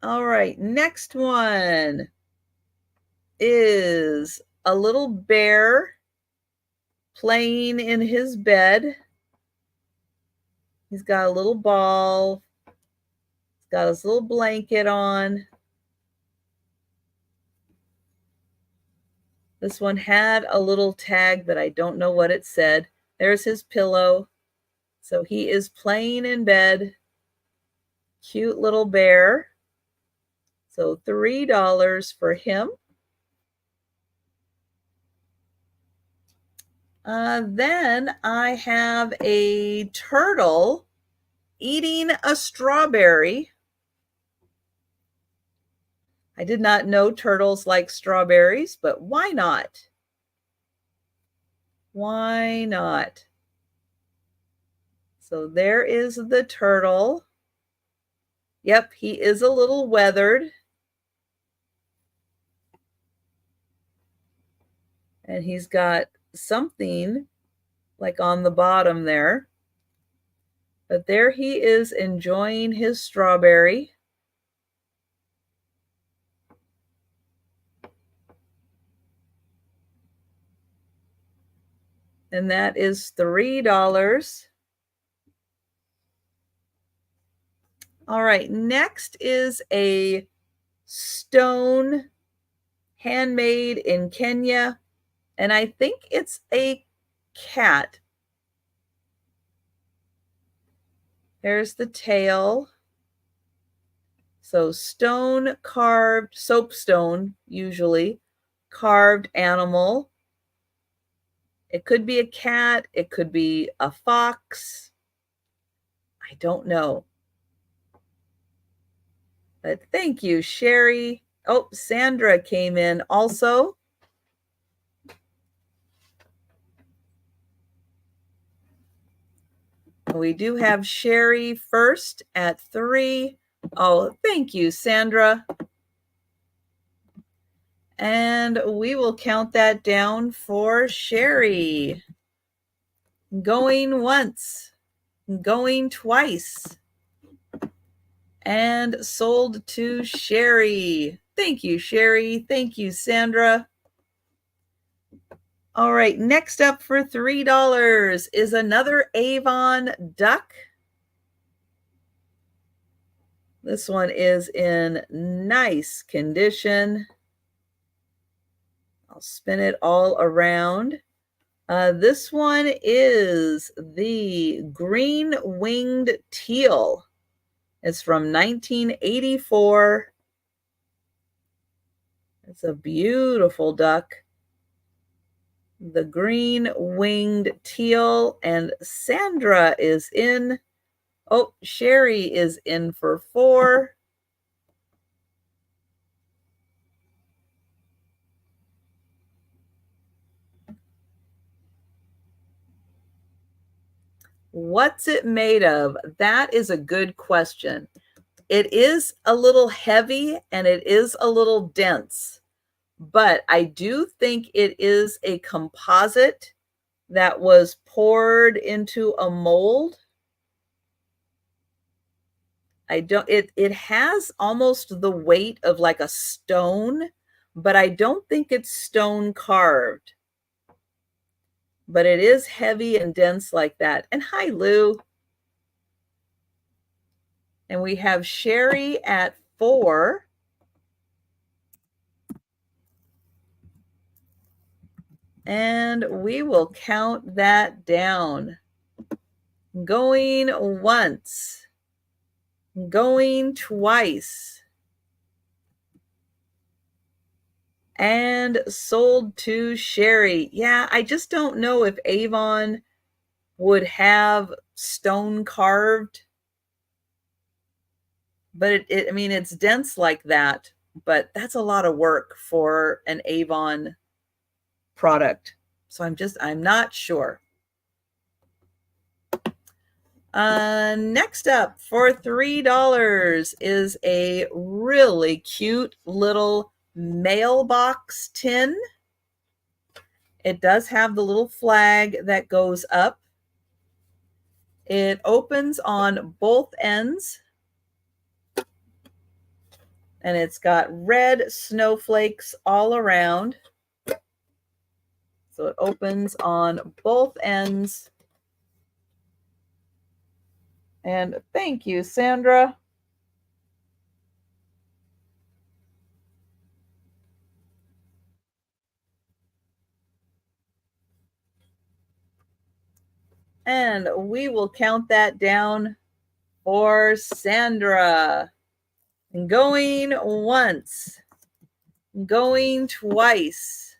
All right, next one is a little bear playing in his bed. He's got a little ball. He's got his little blanket on. This one had a little tag, but I don't know what it said. There's his pillow. So he is playing in bed. Cute little bear. So $3 for him. Then I have a turtle eating a strawberry. I did not know turtles like strawberries, but why not? Why not? So there is the turtle. Yep, he is a little weathered. And he's got something like on the bottom there. But there he is enjoying his strawberry. And that is $3. All right, next is a stone handmade in Kenya. And I think it's a cat. There's the tail. So stone carved, soapstone usually, carved animal. It could be a cat. It could be a fox. I don't know. But thank you, Sherry. Oh, Sandra came in also. We do have Sherry first at 3. Oh, thank you, Sandra. And we will count that down for Sherry. Going once, going twice, and sold to Sherry. Thank you, Sherry. Thank you, Sandra. All right, next up for $3 is another Avon duck. This one is in nice condition. I'll spin it all around. This one is the green-winged teal. It's from 1984. It's a beautiful duck. The green-winged teal, and Sandra is in. Oh, Sherry is in for 4. What's it made of? That is a good question. It is a little heavy and it is a little dense, but I do think it is a composite that was poured into a mold. It has almost the weight of like a stone, but I don't think it's stone carved. But it is heavy and dense like that. And hi, Lou. And we have Sherry at 4. And we will count that down. Going once. Going twice. And sold to Sherry. Yeah, I just don't know if Avon would have stone carved, but I mean, it's dense like that, but that's a lot of work for an Avon product. So I'm not sure. Next up for $3 is a really cute little mailbox tin. It does have the little flag that goes up. It opens on both ends. And it's got red snowflakes all around. So it opens on both ends. And thank you, Sandra. And we will count that down for Sandra. Going once, going twice,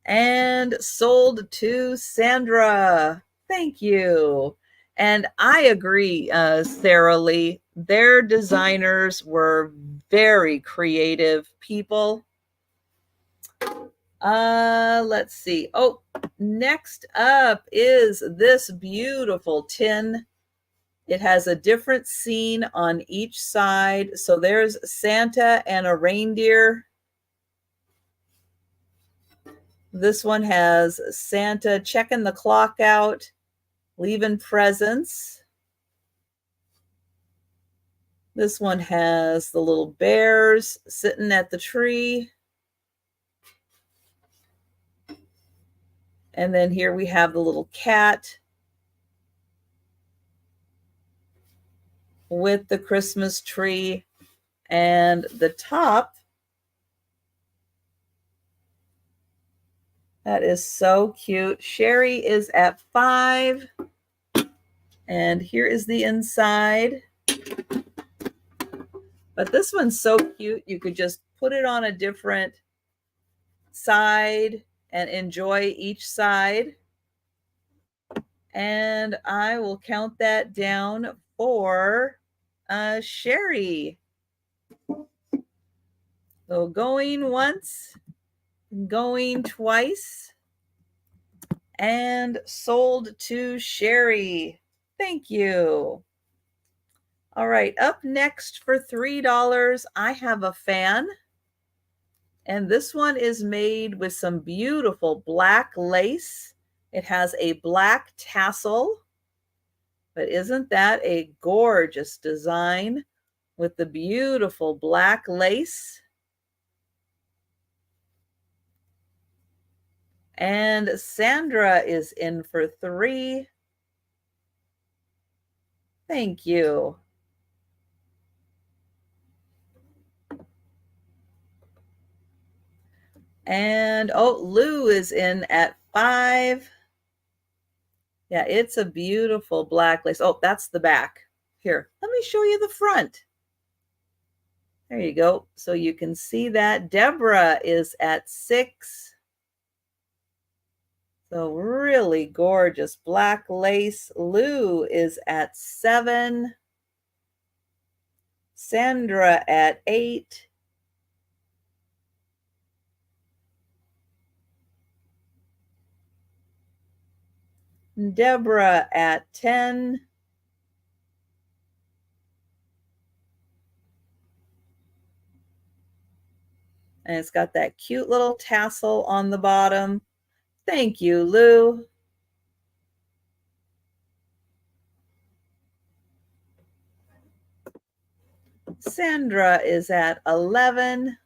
and sold to Sandra. Thank you. And I agree, Sarah Lee. Their designers were very creative people. Let's see. Oh, next up is this beautiful tin. It has a different scene on each side. So there's Santa and a reindeer. This one has Santa checking the clock out, leaving presents. This one has the little bears sitting at the tree. And then here we have the little cat with the Christmas tree. And the top, that is so cute. Sherry is at 5. And here is the inside. But this one's so cute. You could just put it on a different side and enjoy each side. And I will count that down for Sherry. So going once, going twice, and sold to Sherry. Thank you. All right, up next for $3, I have a fan. And this one is made with some beautiful black lace. It has a black tassel. But isn't that a gorgeous design with the beautiful black lace? And Sandra is in for 3. Thank you. And oh, Lou is in at 5. Yeah, it's a beautiful black lace. Oh, that's the back. Here, let me show you the front. There you go. So you can see that. Deborah is at 6. So really gorgeous black lace. Lou is at 7. Sandra at 8. Deborah at 10. And it's got that cute little tassel on the bottom. Thank you, Lou. Sandra is at 11.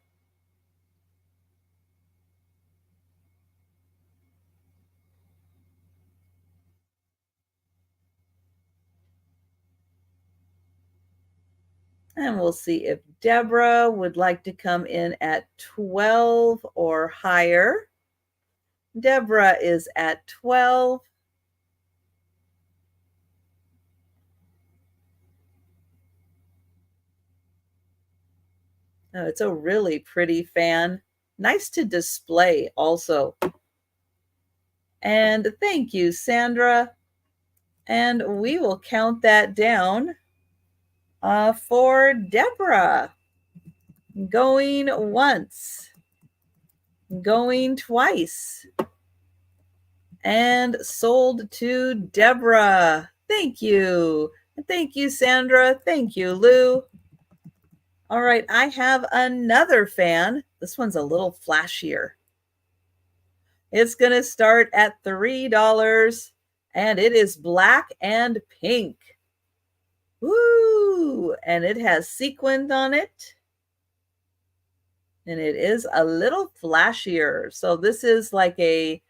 And we'll see if Deborah would like to come in at 12 or higher. Deborah is at 12. Oh, it's a really pretty fan. Nice to display also. And thank you, Sandra. And we will count that down for Deborah. Going once, going twice, and sold to Deborah. Thank you. Thank you, Sandra. Thank you, Lou. All right, I have another fan. This one's a little flashier. It's going to start at $3, and it is black and pink. Woo! And it has sequins on it. And it is a little flashier. So this is like a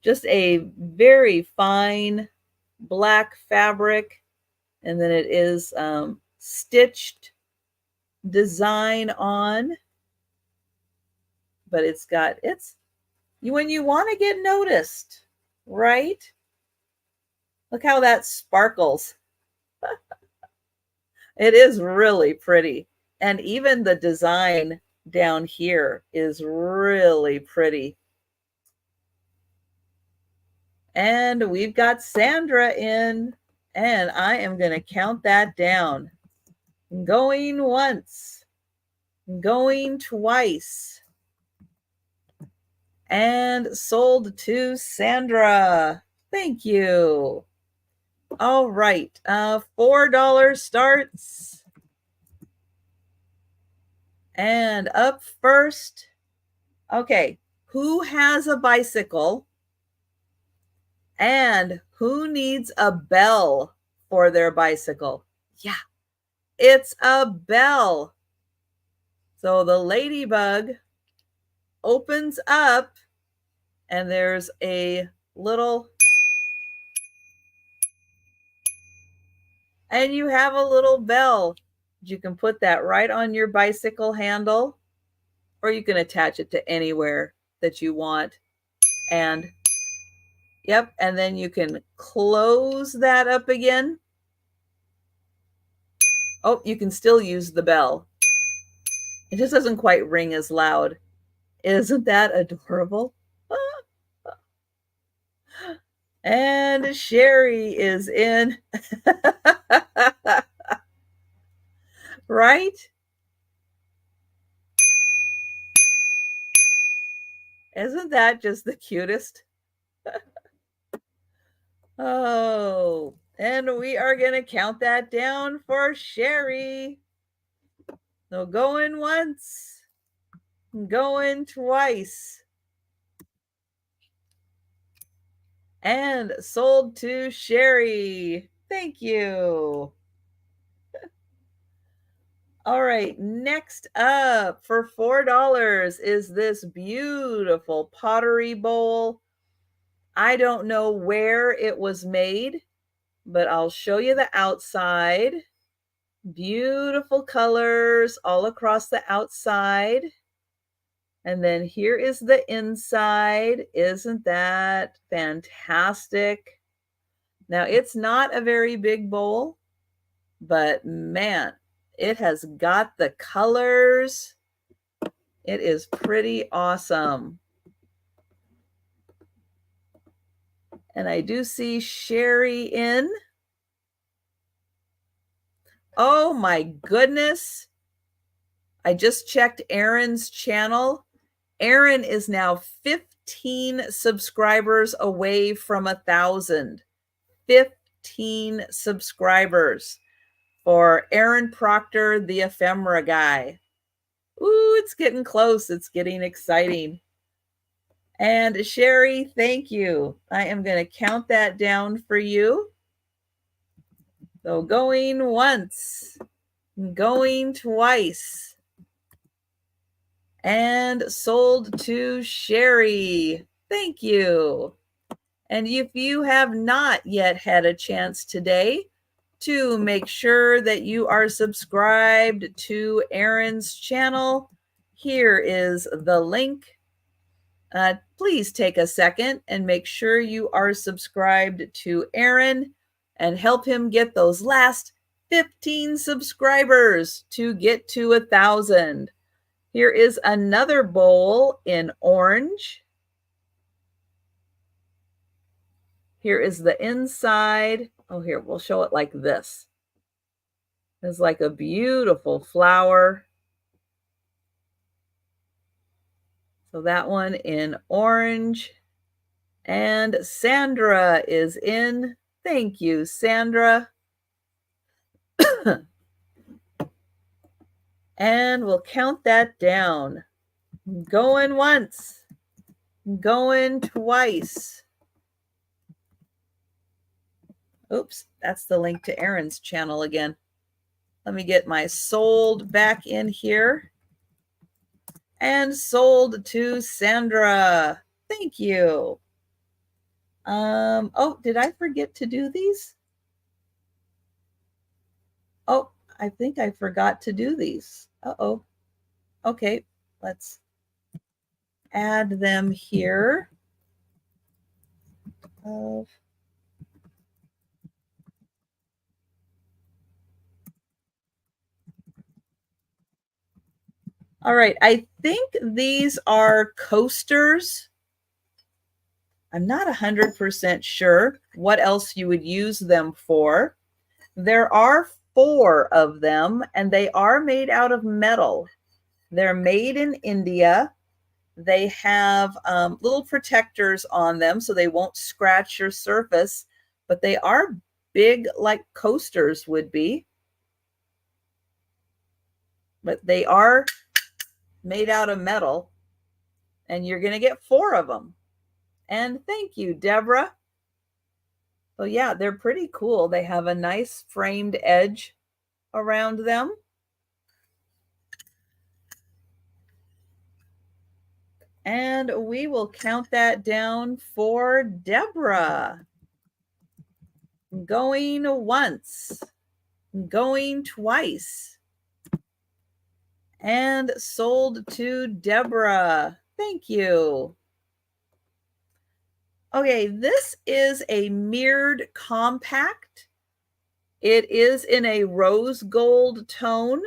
just a very fine black fabric. And then it is stitched design on. But it's got, when you want to get noticed, right? Look how that sparkles. It is really pretty. And even the design down here is really pretty. And we've got Sandra in, and I am going to count that down. Going once, going twice, and sold to Sandra. Thank you. All right, $4 starts. And up first, okay, who has a bicycle and who needs a bell for their bicycle? Yeah, it's a bell. So the ladybug opens up and there's a little, and you have a little bell. You can put that right on your bicycle handle, or you can attach it to anywhere that you want. And yep, and then you can close that up again. Oh, you can still use the bell. It just doesn't quite ring as loud. Isn't that adorable? And Sherry is in. Right? Isn't that just the cutest? Oh, and we are going to count that down for Sherry. So going once, going twice, and sold to Sherry. Thank you. All right, next up for $4 is this beautiful pottery bowl. I don't know where it was made, but I'll show you the outside. Beautiful colors all across the outside. And then here is the inside. Isn't that fantastic? Now, it's not a very big bowl, but man, it has got the colors. It is pretty awesome. And I do see Sherry in. Oh my goodness. I just checked Aaron's channel. Aaron is now 15 subscribers away from 1,000. 15 subscribers for Aaron Proctor, the ephemera guy. Ooh, it's getting close. It's getting exciting. And Sherry, thank you. I am going to count that down for you. So going once, going twice, and sold to Sherry. Thank you. And if you have not yet had a chance today to make sure that you are subscribed to Aaron's channel, here is the link. Please take a second and make sure you are subscribed to Aaron and help him get those last 15 subscribers to get to 1,000. Here is another bowl in orange. Here is the inside. Oh, here, we'll show it like this. It's like a beautiful flower. So that one in orange. And Sandra is in. Thank you, Sandra. And we'll count that down. Going once, going twice. Oops, that's the link to Aaron's channel again. Let me get my sold back in here. And sold to Sandra. Thank you. Oh, did I forget to do these? Oh, I think I forgot to do these. Uh-oh. Okay, let's add them here. All right, I think these are coasters. I'm not 100% sure what else you would use them for. There are 4 of them, and they are made out of metal. They're made in India. They have little protectors on them so they won't scratch your surface, but they are big like coasters would be. But they are made out of metal, and you're going to get 4 of them. And thank you, Deborah. So yeah, they're pretty cool. They have a nice framed edge around them. And we will count that down for Deborah. Going once, going twice, and sold to Deborah. Thank you. Okay, this is a mirrored compact. It is in a rose gold tone.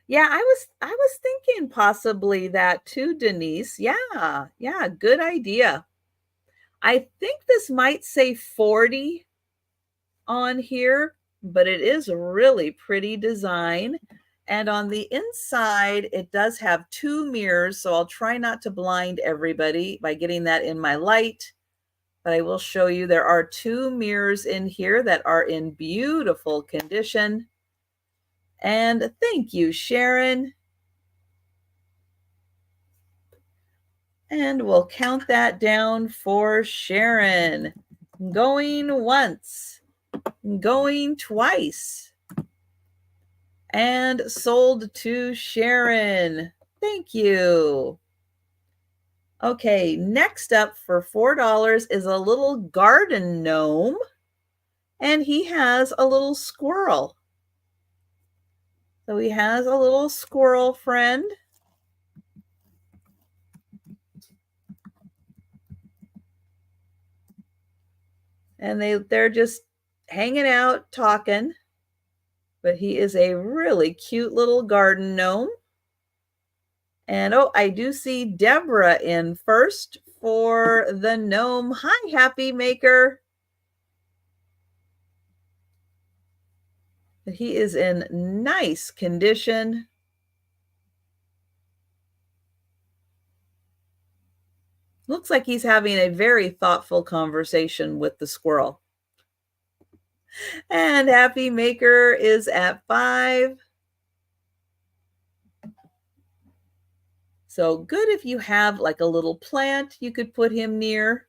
Yeah, I was thinking possibly that too, Denise. Yeah, good idea. I think this might say 40 on here, but it is a really pretty design. And on the inside, it does have 2 mirrors, so I'll try not to blind everybody by getting that in my light. But I will show you there are 2 mirrors in here that are in beautiful condition. And thank you, Sharon. And we'll count that down for Sharon. Going once, going twice, and sold to Sharon. Thank you. Okay, next up for $4 is a little garden gnome, and he has a little squirrel. So he has a little squirrel friend. And they're just hanging out, talking. But he is a really cute little garden gnome. And oh, I do see Deborah in first for the gnome. Hi, Happy Maker. He is in nice condition. Looks like he's having a very thoughtful conversation with the squirrel. And Happy Maker is at 5. So good if you have like a little plant you could put him near.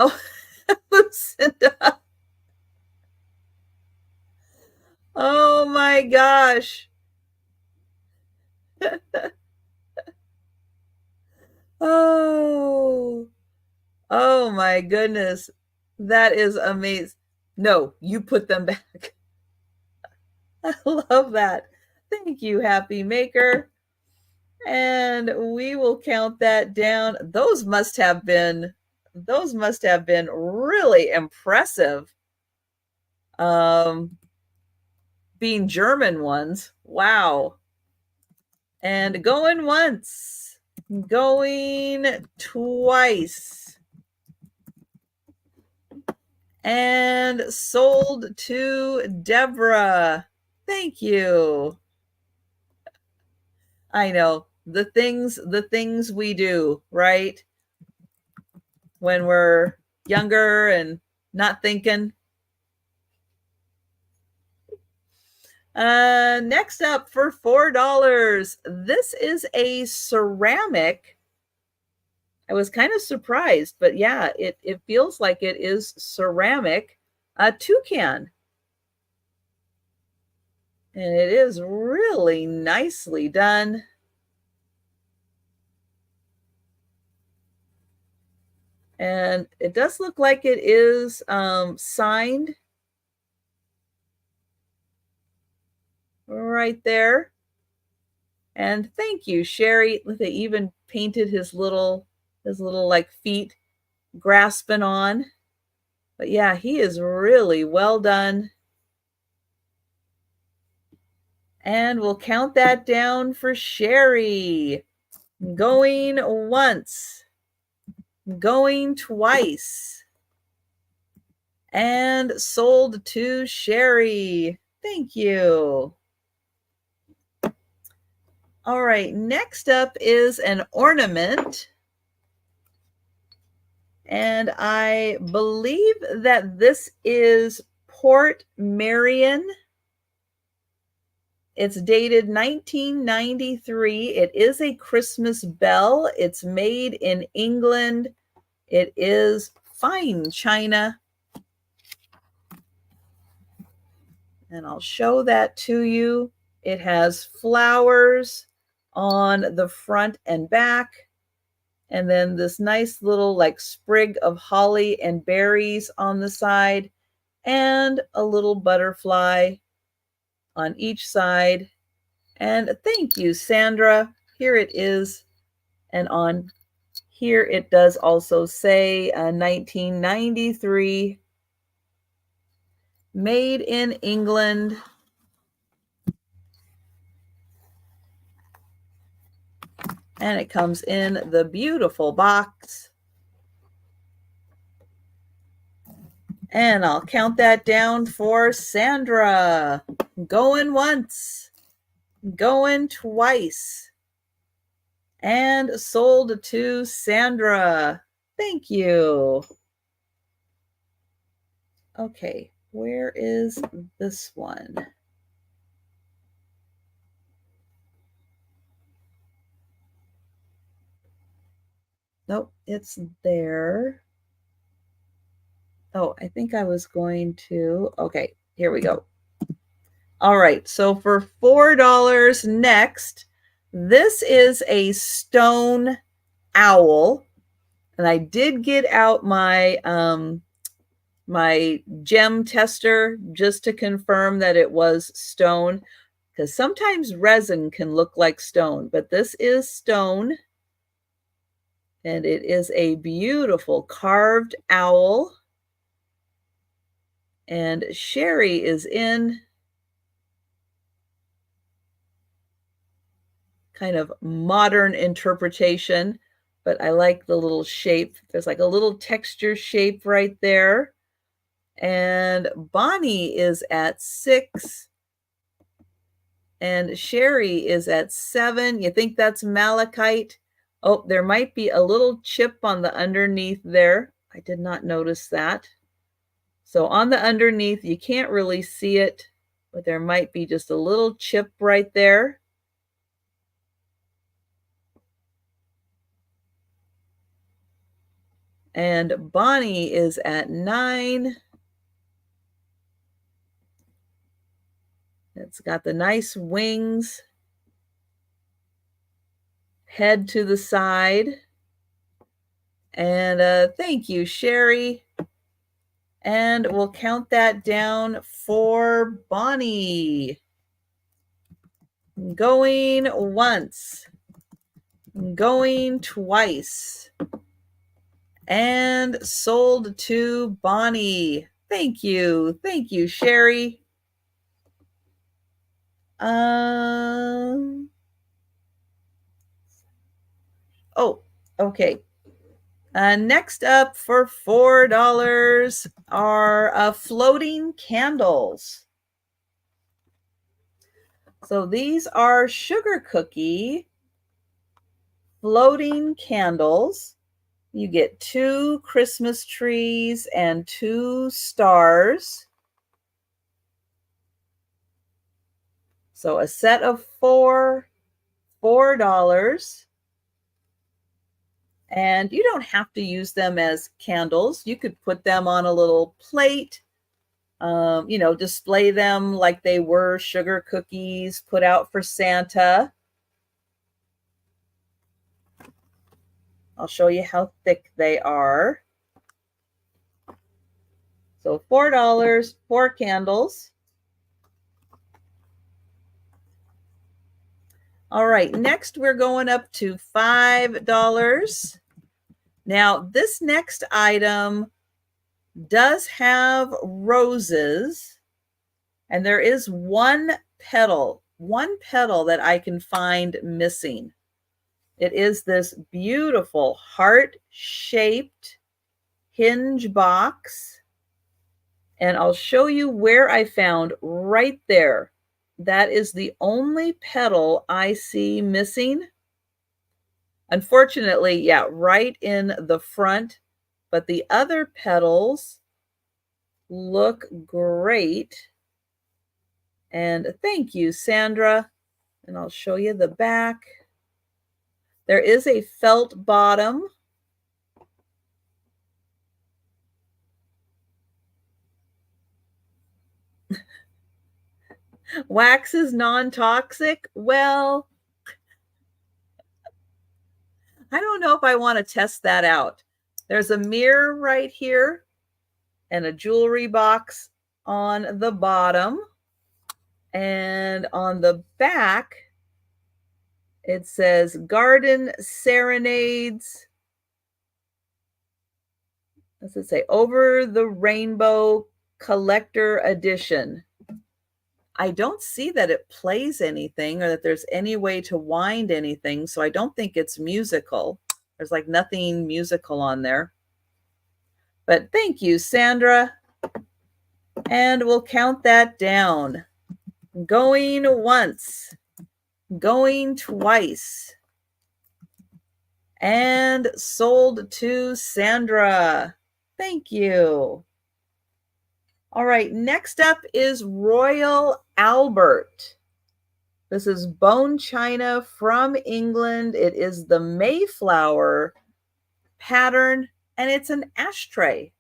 Oh, Lucinda. Oh my gosh. Oh, oh my goodness. That is amazing. No, you put them back. I love that. Thank you, Happy Maker. And we will count that down. Those must have been really impressive. Being German ones. Wow. And going once, going twice, and sold to Deborah. Thank you. I know the things we do, right? When we're younger and not thinking. Next up for $4, this is a ceramic. I was kind of surprised, but yeah, it feels like it is ceramic. A toucan. And it is really nicely done. And it does look like it is signed. right there. And thank you, Sherry. They even painted his little like feet grasping on. But yeah, he is really well done. And we'll count that down for Sherry. Going once, going twice, and sold to Sherry. Thank you. All right, next up is an ornament. And I believe that this is Port Marion. It's dated 1993. It is a Christmas bell. It's made in England. It is fine china. And I'll show that to you. It has flowers on the front and back. And then this nice little like sprig of holly and berries on the side. And a little butterfly on each side. And thank you, Sandra. Here it is. And on here it does also say 1993. Made in England. And it comes in the beautiful box. And I'll count that down for Sandra. Going once, going twice, and sold to Sandra. Thank you. Okay, where is this one? Nope, it's there. Oh, I think I was going to, okay, here we go. All right, so for $4 next, this is a stone owl. And I did get out my my gem tester just to confirm that it was stone, because sometimes resin can look like stone, but this is stone. And it is a beautiful carved owl. And Sherry is in kind of modern interpretation, but I like the little shape. There's like a little texture shape right there. And Bonnie is at 6. And Sherry is at 7. You think that's malachite? Oh, there might be a little chip on the underneath there. I did not notice that. So on the underneath, you can't really see it, but there might be just a little chip right there. And Bonnie is at 9. It's got the nice wings, head to the side. And thank you, Sherry. And we'll count that down for Bonnie. Going once, going twice, and sold to Bonnie. Thank you. Thank you, Sherry. Oh, okay. Next up for $4 are floating candles. So these are sugar cookie floating candles. You get 2 Christmas trees and 2 stars. So a set of 4, $4. And you don't have to use them as candles. You could put them on a little plate, display them like they were sugar cookies put out for Santa. I'll show you how thick they are. So $4, 4 candles. All right, next we're going up to $5. Now, this next item does have roses, and there is one petal that I can find missing. It is this beautiful heart-shaped hinge box, and I'll show you where I found right there. That is the only petal I see missing. Unfortunately, yeah, right in the front, but the other petals look great. And thank you, Sandra. And I'll show you the back. There is a felt bottom. Wax is non-toxic. Well, I don't know if I want to test that out. There's a mirror right here and a jewelry box on the bottom. And on the back, it says Garden Serenades. What's it say? Over the Rainbow Collector Edition. I don't see that it plays anything or that there's any way to wind anything, so I don't think it's musical. There's like nothing musical on there. But thank you, Sandra. And we'll count that down. Going once, going twice, and sold to Sandra. Thank you. All right, next up is Royal Albert. This is bone china from England. It is the Mayflower pattern, and it's an ashtray,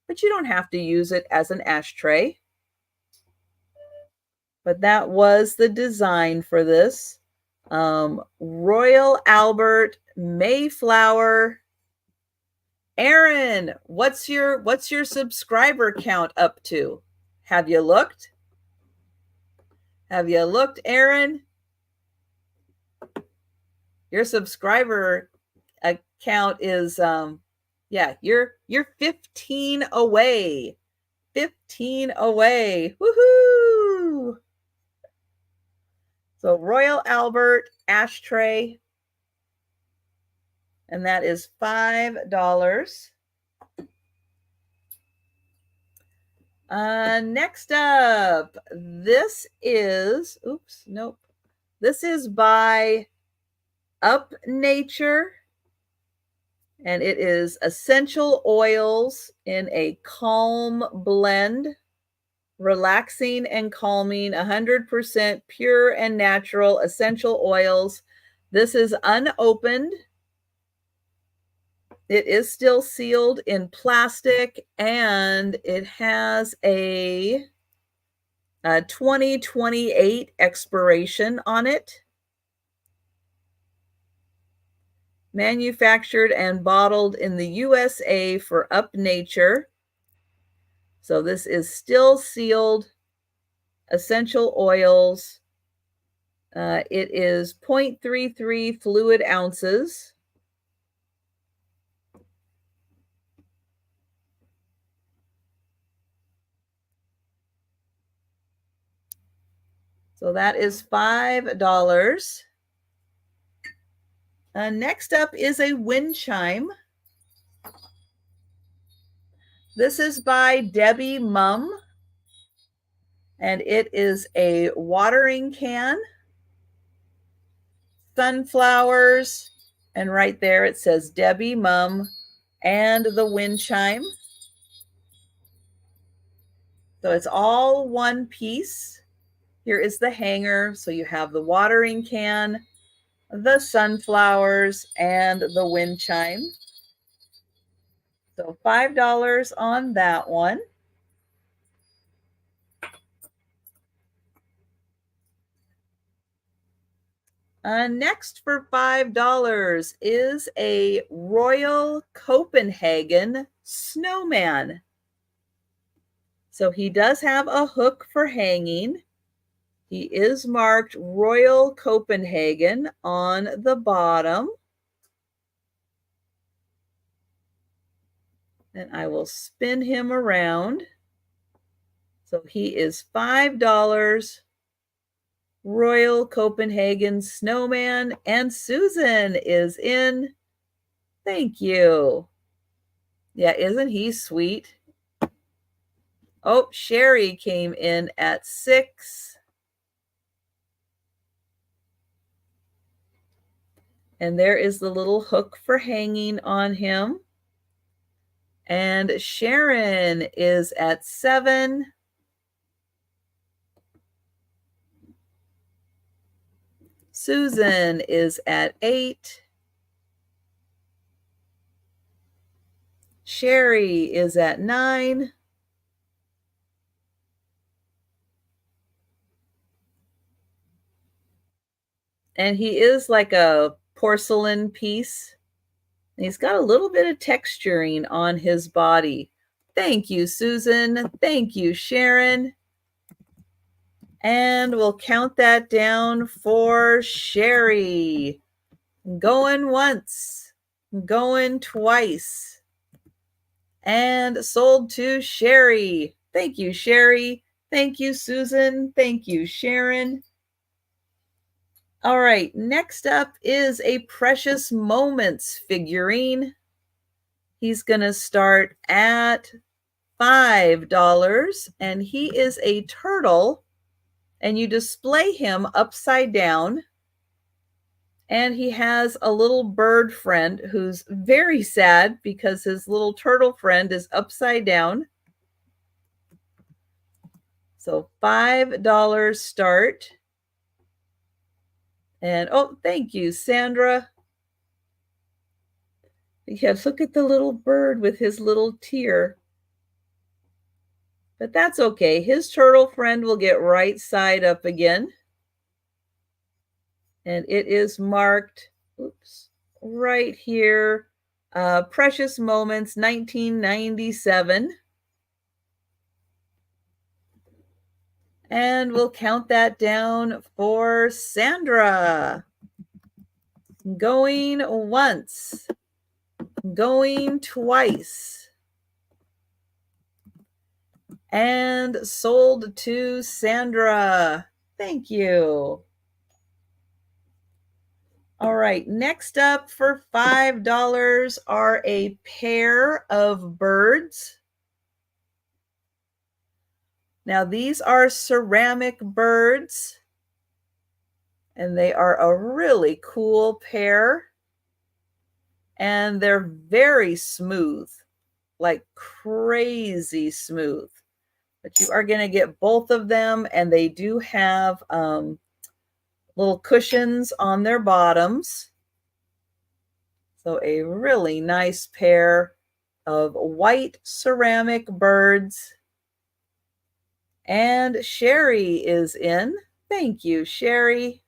but you don't have to use it as an ashtray. But that was the design for this. Royal Albert Mayflower. Aaron, what's your subscriber count up to? Have you looked? Have you looked, Aaron? Your subscriber account is yeah, you're 15 away. 15 away. Woohoo! So Royal Albert ashtray, and that is $5. Next up, this is, oops, nope. This is by Up Nature, and it is essential oils in a calm blend, relaxing and calming, 100% pure and natural essential oils. This is unopened. It is still sealed in plastic, and it has a 2028 expiration on it. Manufactured and bottled in the USA for Up Nature. So this is still sealed essential oils. It is 0.33 fluid ounces. So that is $5. Next up is a wind chime. This is by Debbie Mum, and it is a watering can, sunflowers, and right there it says Debbie Mum and the wind chime. So it's all one piece. Here is the hanger. So you have the watering can, the sunflowers, and the wind chime. So $5 on that one. Next for $5 is a Royal Copenhagen snowman. So he does have a hook for hanging. He is marked Royal Copenhagen on the bottom. And I will spin him around. So he is $5. Royal Copenhagen Snowman, and Susan is in. Thank you. Yeah, isn't he sweet? Oh, Sherry came in at 6. And there is the little hook for hanging on him. And Sharon is at 7. Susan is at 8. Sherry is at 9. And he is like a porcelain piece. He's got a little bit of texturing on his body. Thank you, Susan. Thank you, Sharon. And we'll count that down for Sherry. Going once, going twice. And sold to Sherry. Thank you, Sherry. Thank you, Susan. Thank you, Sharon. All right, next up is a Precious Moments figurine. He's going to start at $5, and he is a turtle, and you display him upside down, and he has a little bird friend who's very sad because his little turtle friend is upside down. So $5 start. And oh, thank you, Sandra. Yeah, look at the little bird with his little tear. But that's okay. His turtle friend will get right side up again. And it is marked, oops, right here, Precious Moments 1997. And we'll count that down for Sandra. Going once, going twice, and sold to Sandra. Thank you. All right, next up for $5 are a pair of birds. Now, these are ceramic birds, and they are a really cool pair, and they're very smooth, like crazy smooth. But you are going to get both of them, and they do have little cushions on their bottoms. So a really nice pair of white ceramic birds. And Sherry is in. Thank you, Sherry.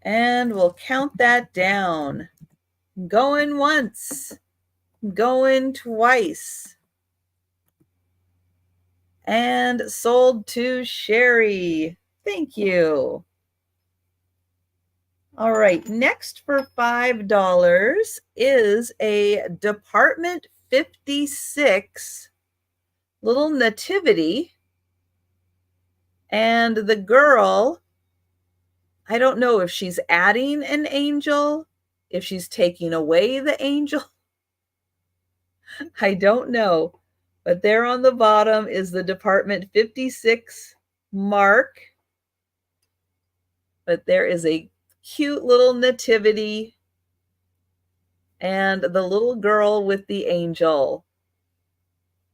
And we'll count that down. Going once, going twice. And sold to Sherry. Thank you. All right, next for $5 is a Department 56 little nativity. And the girl, I don't know if she's adding an angel, if she's taking away the angel. I don't know. But there on the bottom is the Department 56 mark. But there is a cute little nativity and the little girl with the angel.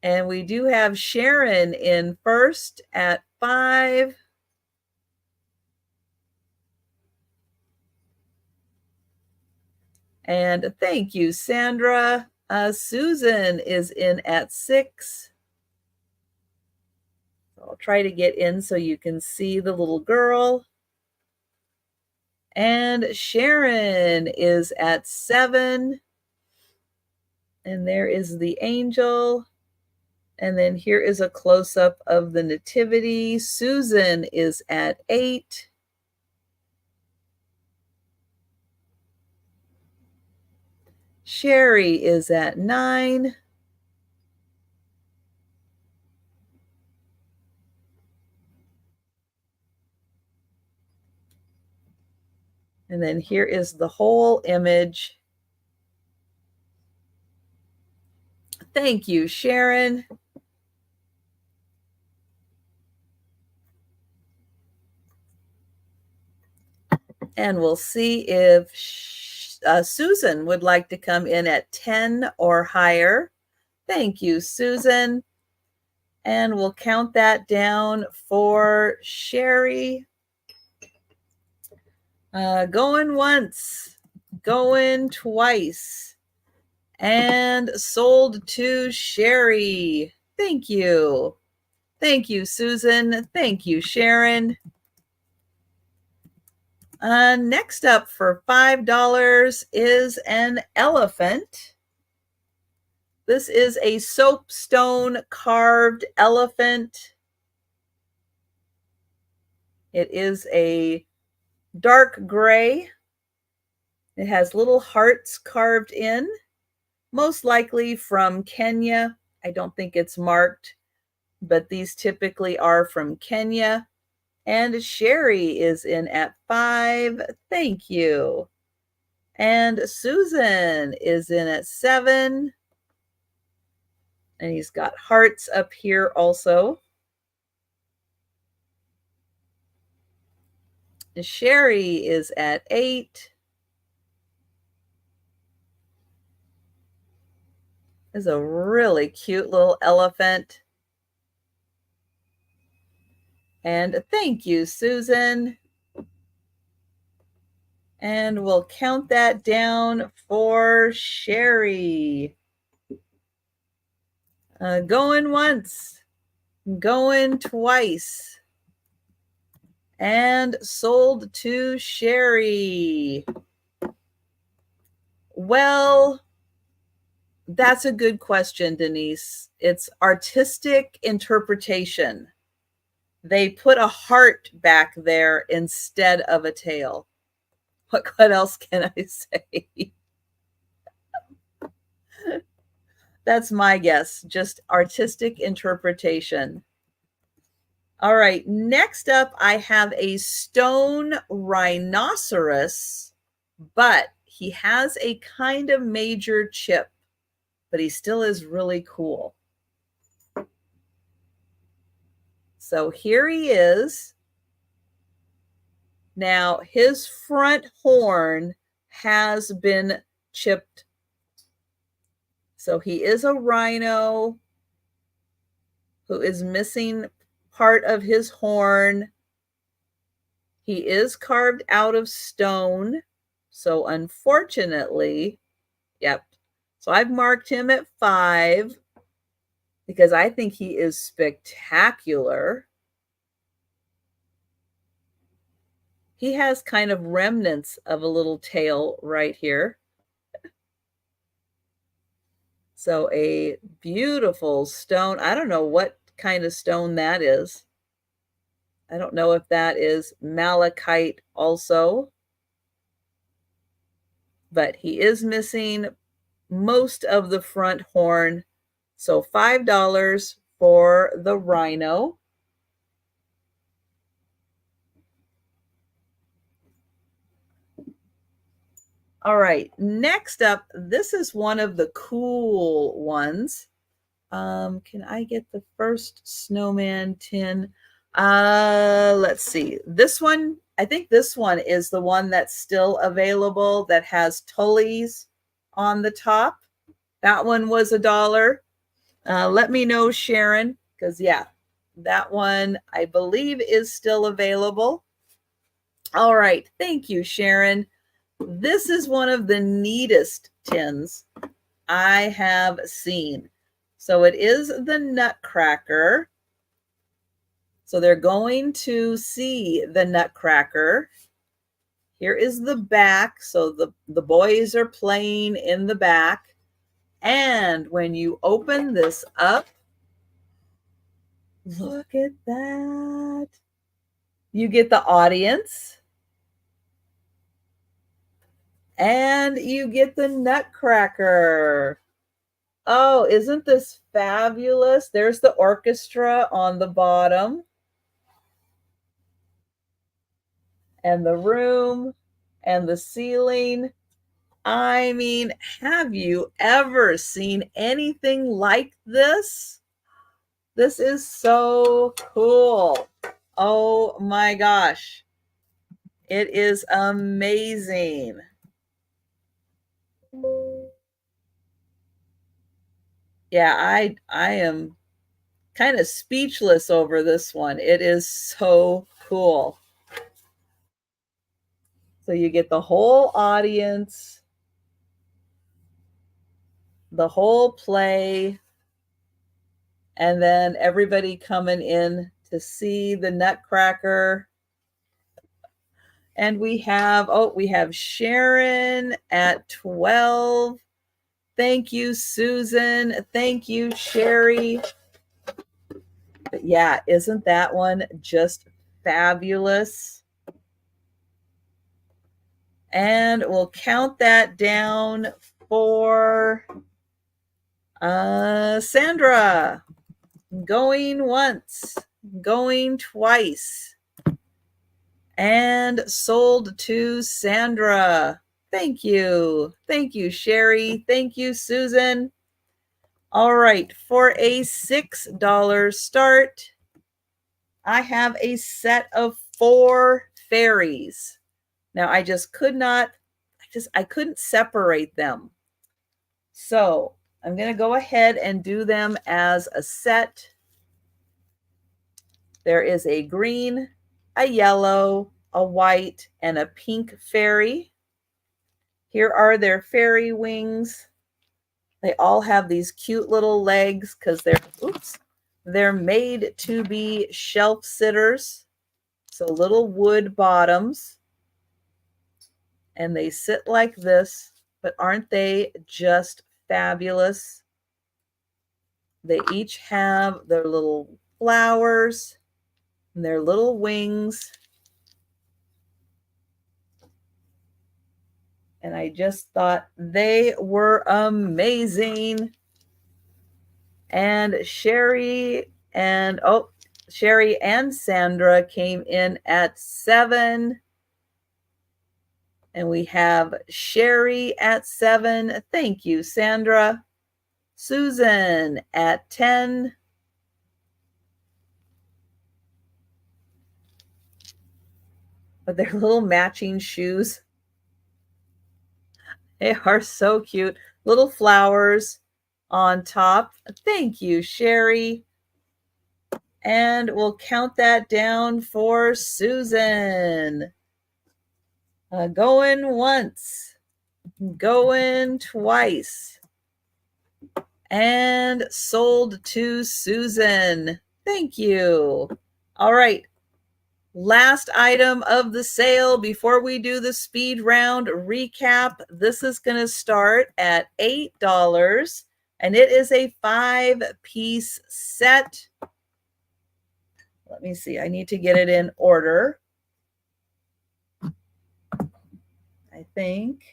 And we do have Sharon in first at 5. And thank you, Sandra. Susan is in at 6. I'll try to get in so you can see the little girl. And Sharon is at 7. And there is the angel. And then here is a close-up of the nativity. Susan is at 8. Sherry is at 9. And then here is the whole image. Thank you, Sharon. And we'll see if Susan would like to come in at 10 or higher. Thank you, Susan. And we'll count that down for Sherry. Going once, going twice, and sold to Sherry. Thank you. Thank you, Susan. Thank you, Sharon. Next up for $5 is an elephant. This is a soapstone carved elephant. It is a dark gray. It has little hearts carved in, most likely from Kenya. I don't think it's marked, but these typically are from Kenya. And Sherry is in at 5. Thank you. And Susan is in at 7. And he's got hearts up here also. Sherry is at 8. This is a really cute little elephant. And thank you, Susan. And we'll count that down for Sherry. Going once, going twice, and sold to Sherry. Well, that's a good question, Denise. It's artistic interpretation. They put a heart back there instead of a tail. What else can I say? That's my guess, just artistic interpretation. All right, next up, I have a stone rhinoceros, but he has a kind of major chip, but he still is really cool. So here he is. Now, his front horn has been chipped. So he is a rhino who is missing part of his horn. He is carved out of stone. So unfortunately, yep. So I've marked him at 5 because I think he is spectacular. He has kind of remnants of a little tail right here. So a beautiful stone. I don't know what kind of stone that is. I don't know if that is malachite also. But he is missing most of the front horn. So $5 for the rhino. All right, next up, this is one of the cool ones. Can I get the first snowman tin? Let's see. This one, I think this one is the one that's still available that has tullies on the top. That one was $1. Let me know, Sharon, because yeah, that one I believe is still available. All right, thank you, Sharon. This is one of the neatest tins I have seen. So it is the Nutcracker. So they're going to see the Nutcracker. Here is the back. So the boys are playing in the back. And when you open this up, Look at that. You get the audience. And you get the Nutcracker. Oh, isn't this fabulous? There's the orchestra on the bottom. And the room and the ceiling. I mean, have you ever seen anything like this? This is so cool. Oh my gosh. It is amazing. Yeah, I am kind of speechless over this one. It is so cool. So you get the whole audience, the whole play, and then everybody coming in to see the Nutcracker. And we have Sharon at 12. Thank you, Susan. Thank you, Sherry. But yeah, isn't that one just fabulous? And we'll count that down for Sandra. Going once, going twice, and sold to Sandra. Thank you. Thank you, Sherry. Thank you, Susan. All right, for a $6 start, I have a set of 4 fairies. Now I just could not, I couldn't separate them. So I'm going to go ahead and do them as a set. There is a green, a yellow, a white, and a pink fairy. Here are their fairy wings. They all have these cute little legs because they're made to be shelf sitters. So little wood bottoms. And they sit like this, but aren't they just fabulous? They each have their little flowers and their little wings. And I just thought they were amazing. And Sherry and Sandra came in at 7. And we have Sherry at 7. Thank you, Sandra. Susan at 10. But their little matching shoes. They are so cute. Little flowers on top. Thank you, Sherry. And we'll count that down for Susan. Going once, going twice, and sold to Susan. Thank you. All right. Last item of the sale before we do the speed round recap. This is going to start at $8, and it is a 5-piece set. Let me see. I need to get it in order. I think.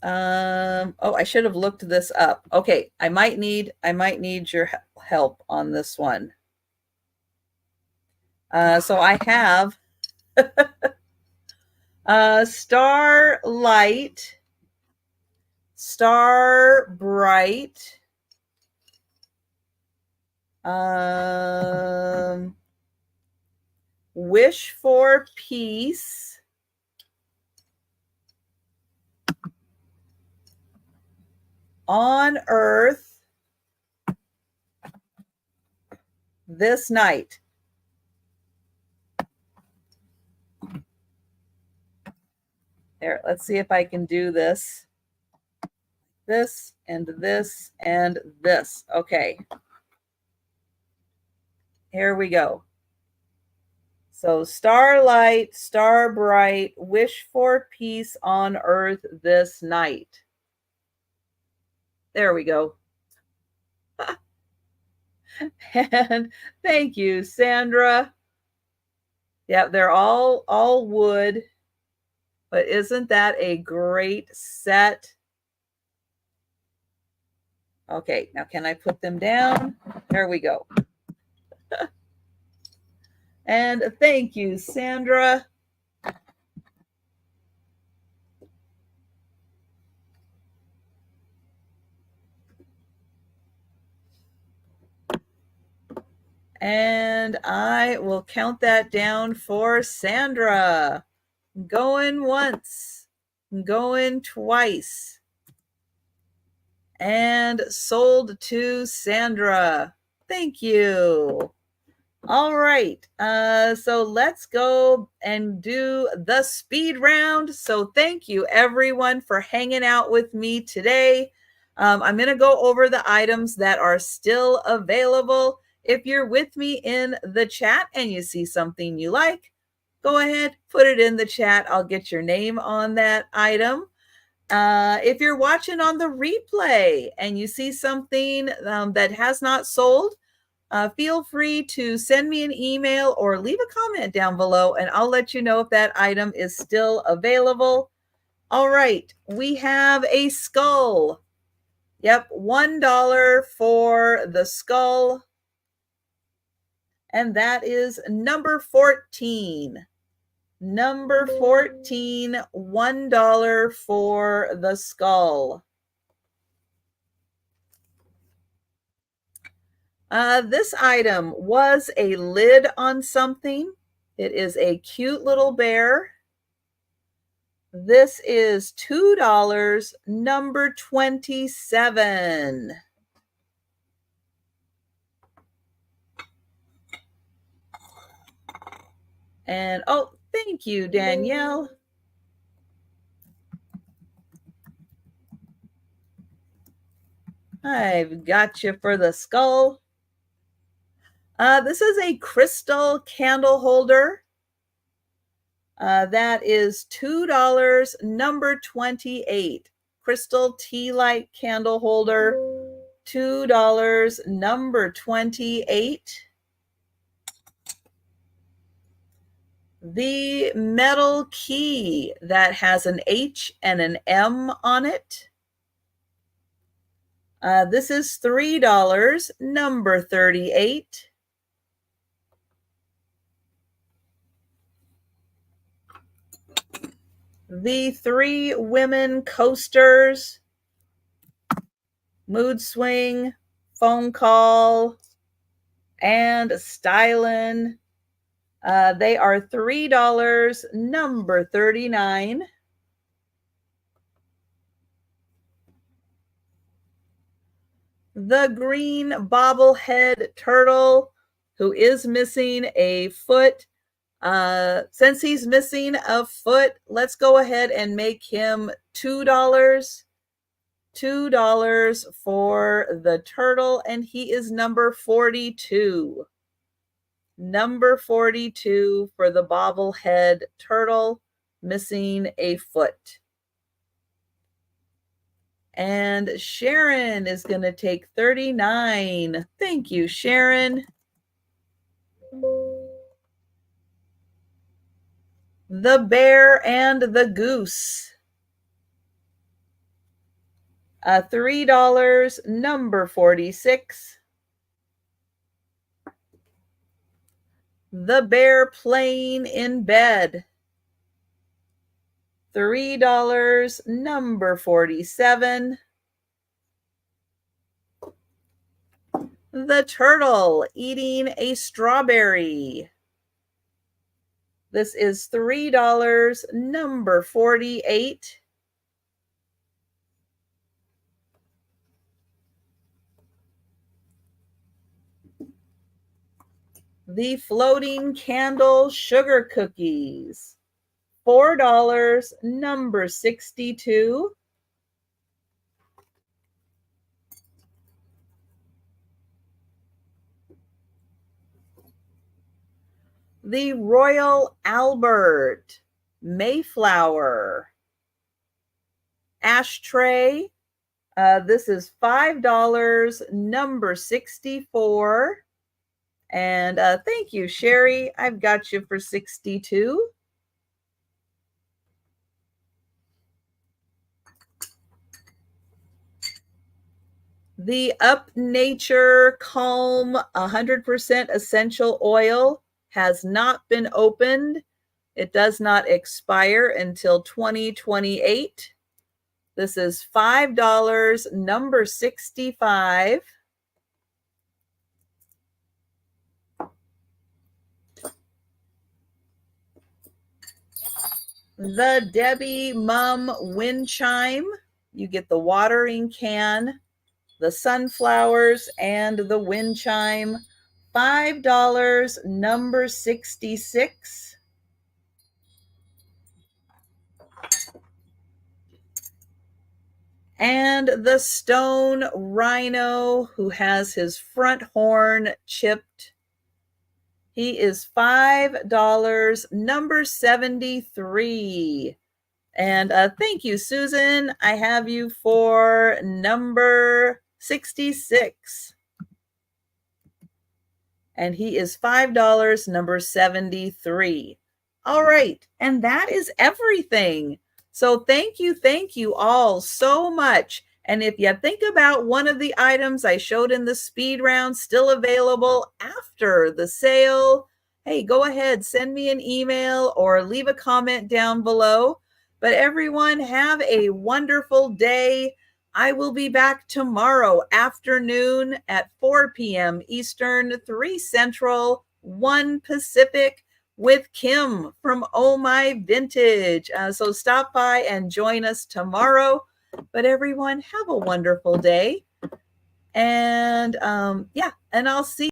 I should have looked this up. Okay, I might need your help on this one. So I have Starlight, Star Bright, Wish for Peace, On Earth, This Night. There, let's see if I can do this. This and this and this. Okay. Here we go. So starlight, star bright, wish for peace on earth this night. There we go. And thank you, Sandra. Yeah, they're all wood, but isn't that a great set? Okay, now can I put them down? There we go. And thank you, Sandra. And I will count that down for Sandra. Going once, going twice. And sold to Sandra. Thank you. All right. So let's go and do the speed round. So thank you everyone for hanging out with me today. I'm going to go over the items that are still available. If you're with me in the chat and you see something you like, go ahead, put it in the chat. I'll get your name on that item. If you're watching on the replay and you see something that has not sold, feel free to send me an email or leave a comment down below and I'll let you know if that item is still available. All right, we have a skull. Yep, $1 for the skull. And that is number 14. Number 14, $1 for the skull. This item was a lid on something. It is a cute little bear. This is $2, number 27. And oh, thank you, Danielle. I've got you for the skull. This is a crystal candle holder. That is $2, number 28. Crystal tea light candle holder, $2, number 28. The metal key that has an H and an M on it. This is $3, number 38. The 3 women coasters, mood swing, phone call, and stylin'. They are $3, number 39. The green bobblehead turtle who is missing a foot. Since he's missing a foot, let's go ahead and make him $2. $2 for the turtle, and he is number 42. Number 42 for the bobblehead turtle missing a foot. And Sharon is going to take 39. Thank you, Sharon. The bear and the goose. $3, number 46. The bear playing in bed. $3, number 47. The turtle eating a strawberry. This is $3, number 48. The floating candle sugar cookies. $4, number 62. the Royal Albert, Mayflower, ashtray. This is $5, number 64. And thank you, Sherry. I've got you for 62. The Up Nature Calm 100% essential oil has not been opened. It does not expire until 2028. This is $5, number 65. The Debbie Mum Wind Chime. You get the watering can, the sunflowers, and the wind chime. $5, number 66. And the stone rhino who has his front horn chipped. He is $5, number 73. And thank you, Susan. I have you for number 66. And he is $5, number 73. All right. And that is everything. So thank you all so much. And if you think about one of the items I showed in the speed round still available after the sale, hey, go ahead, send me an email or leave a comment down below. But everyone, have a wonderful day. I will be back tomorrow afternoon at 4 p.m. Eastern, 3 Central, 1 Pacific, with Kim from Oh My Vintage. So stop by and join us tomorrow. But everyone, have a wonderful day. And yeah, and I'll see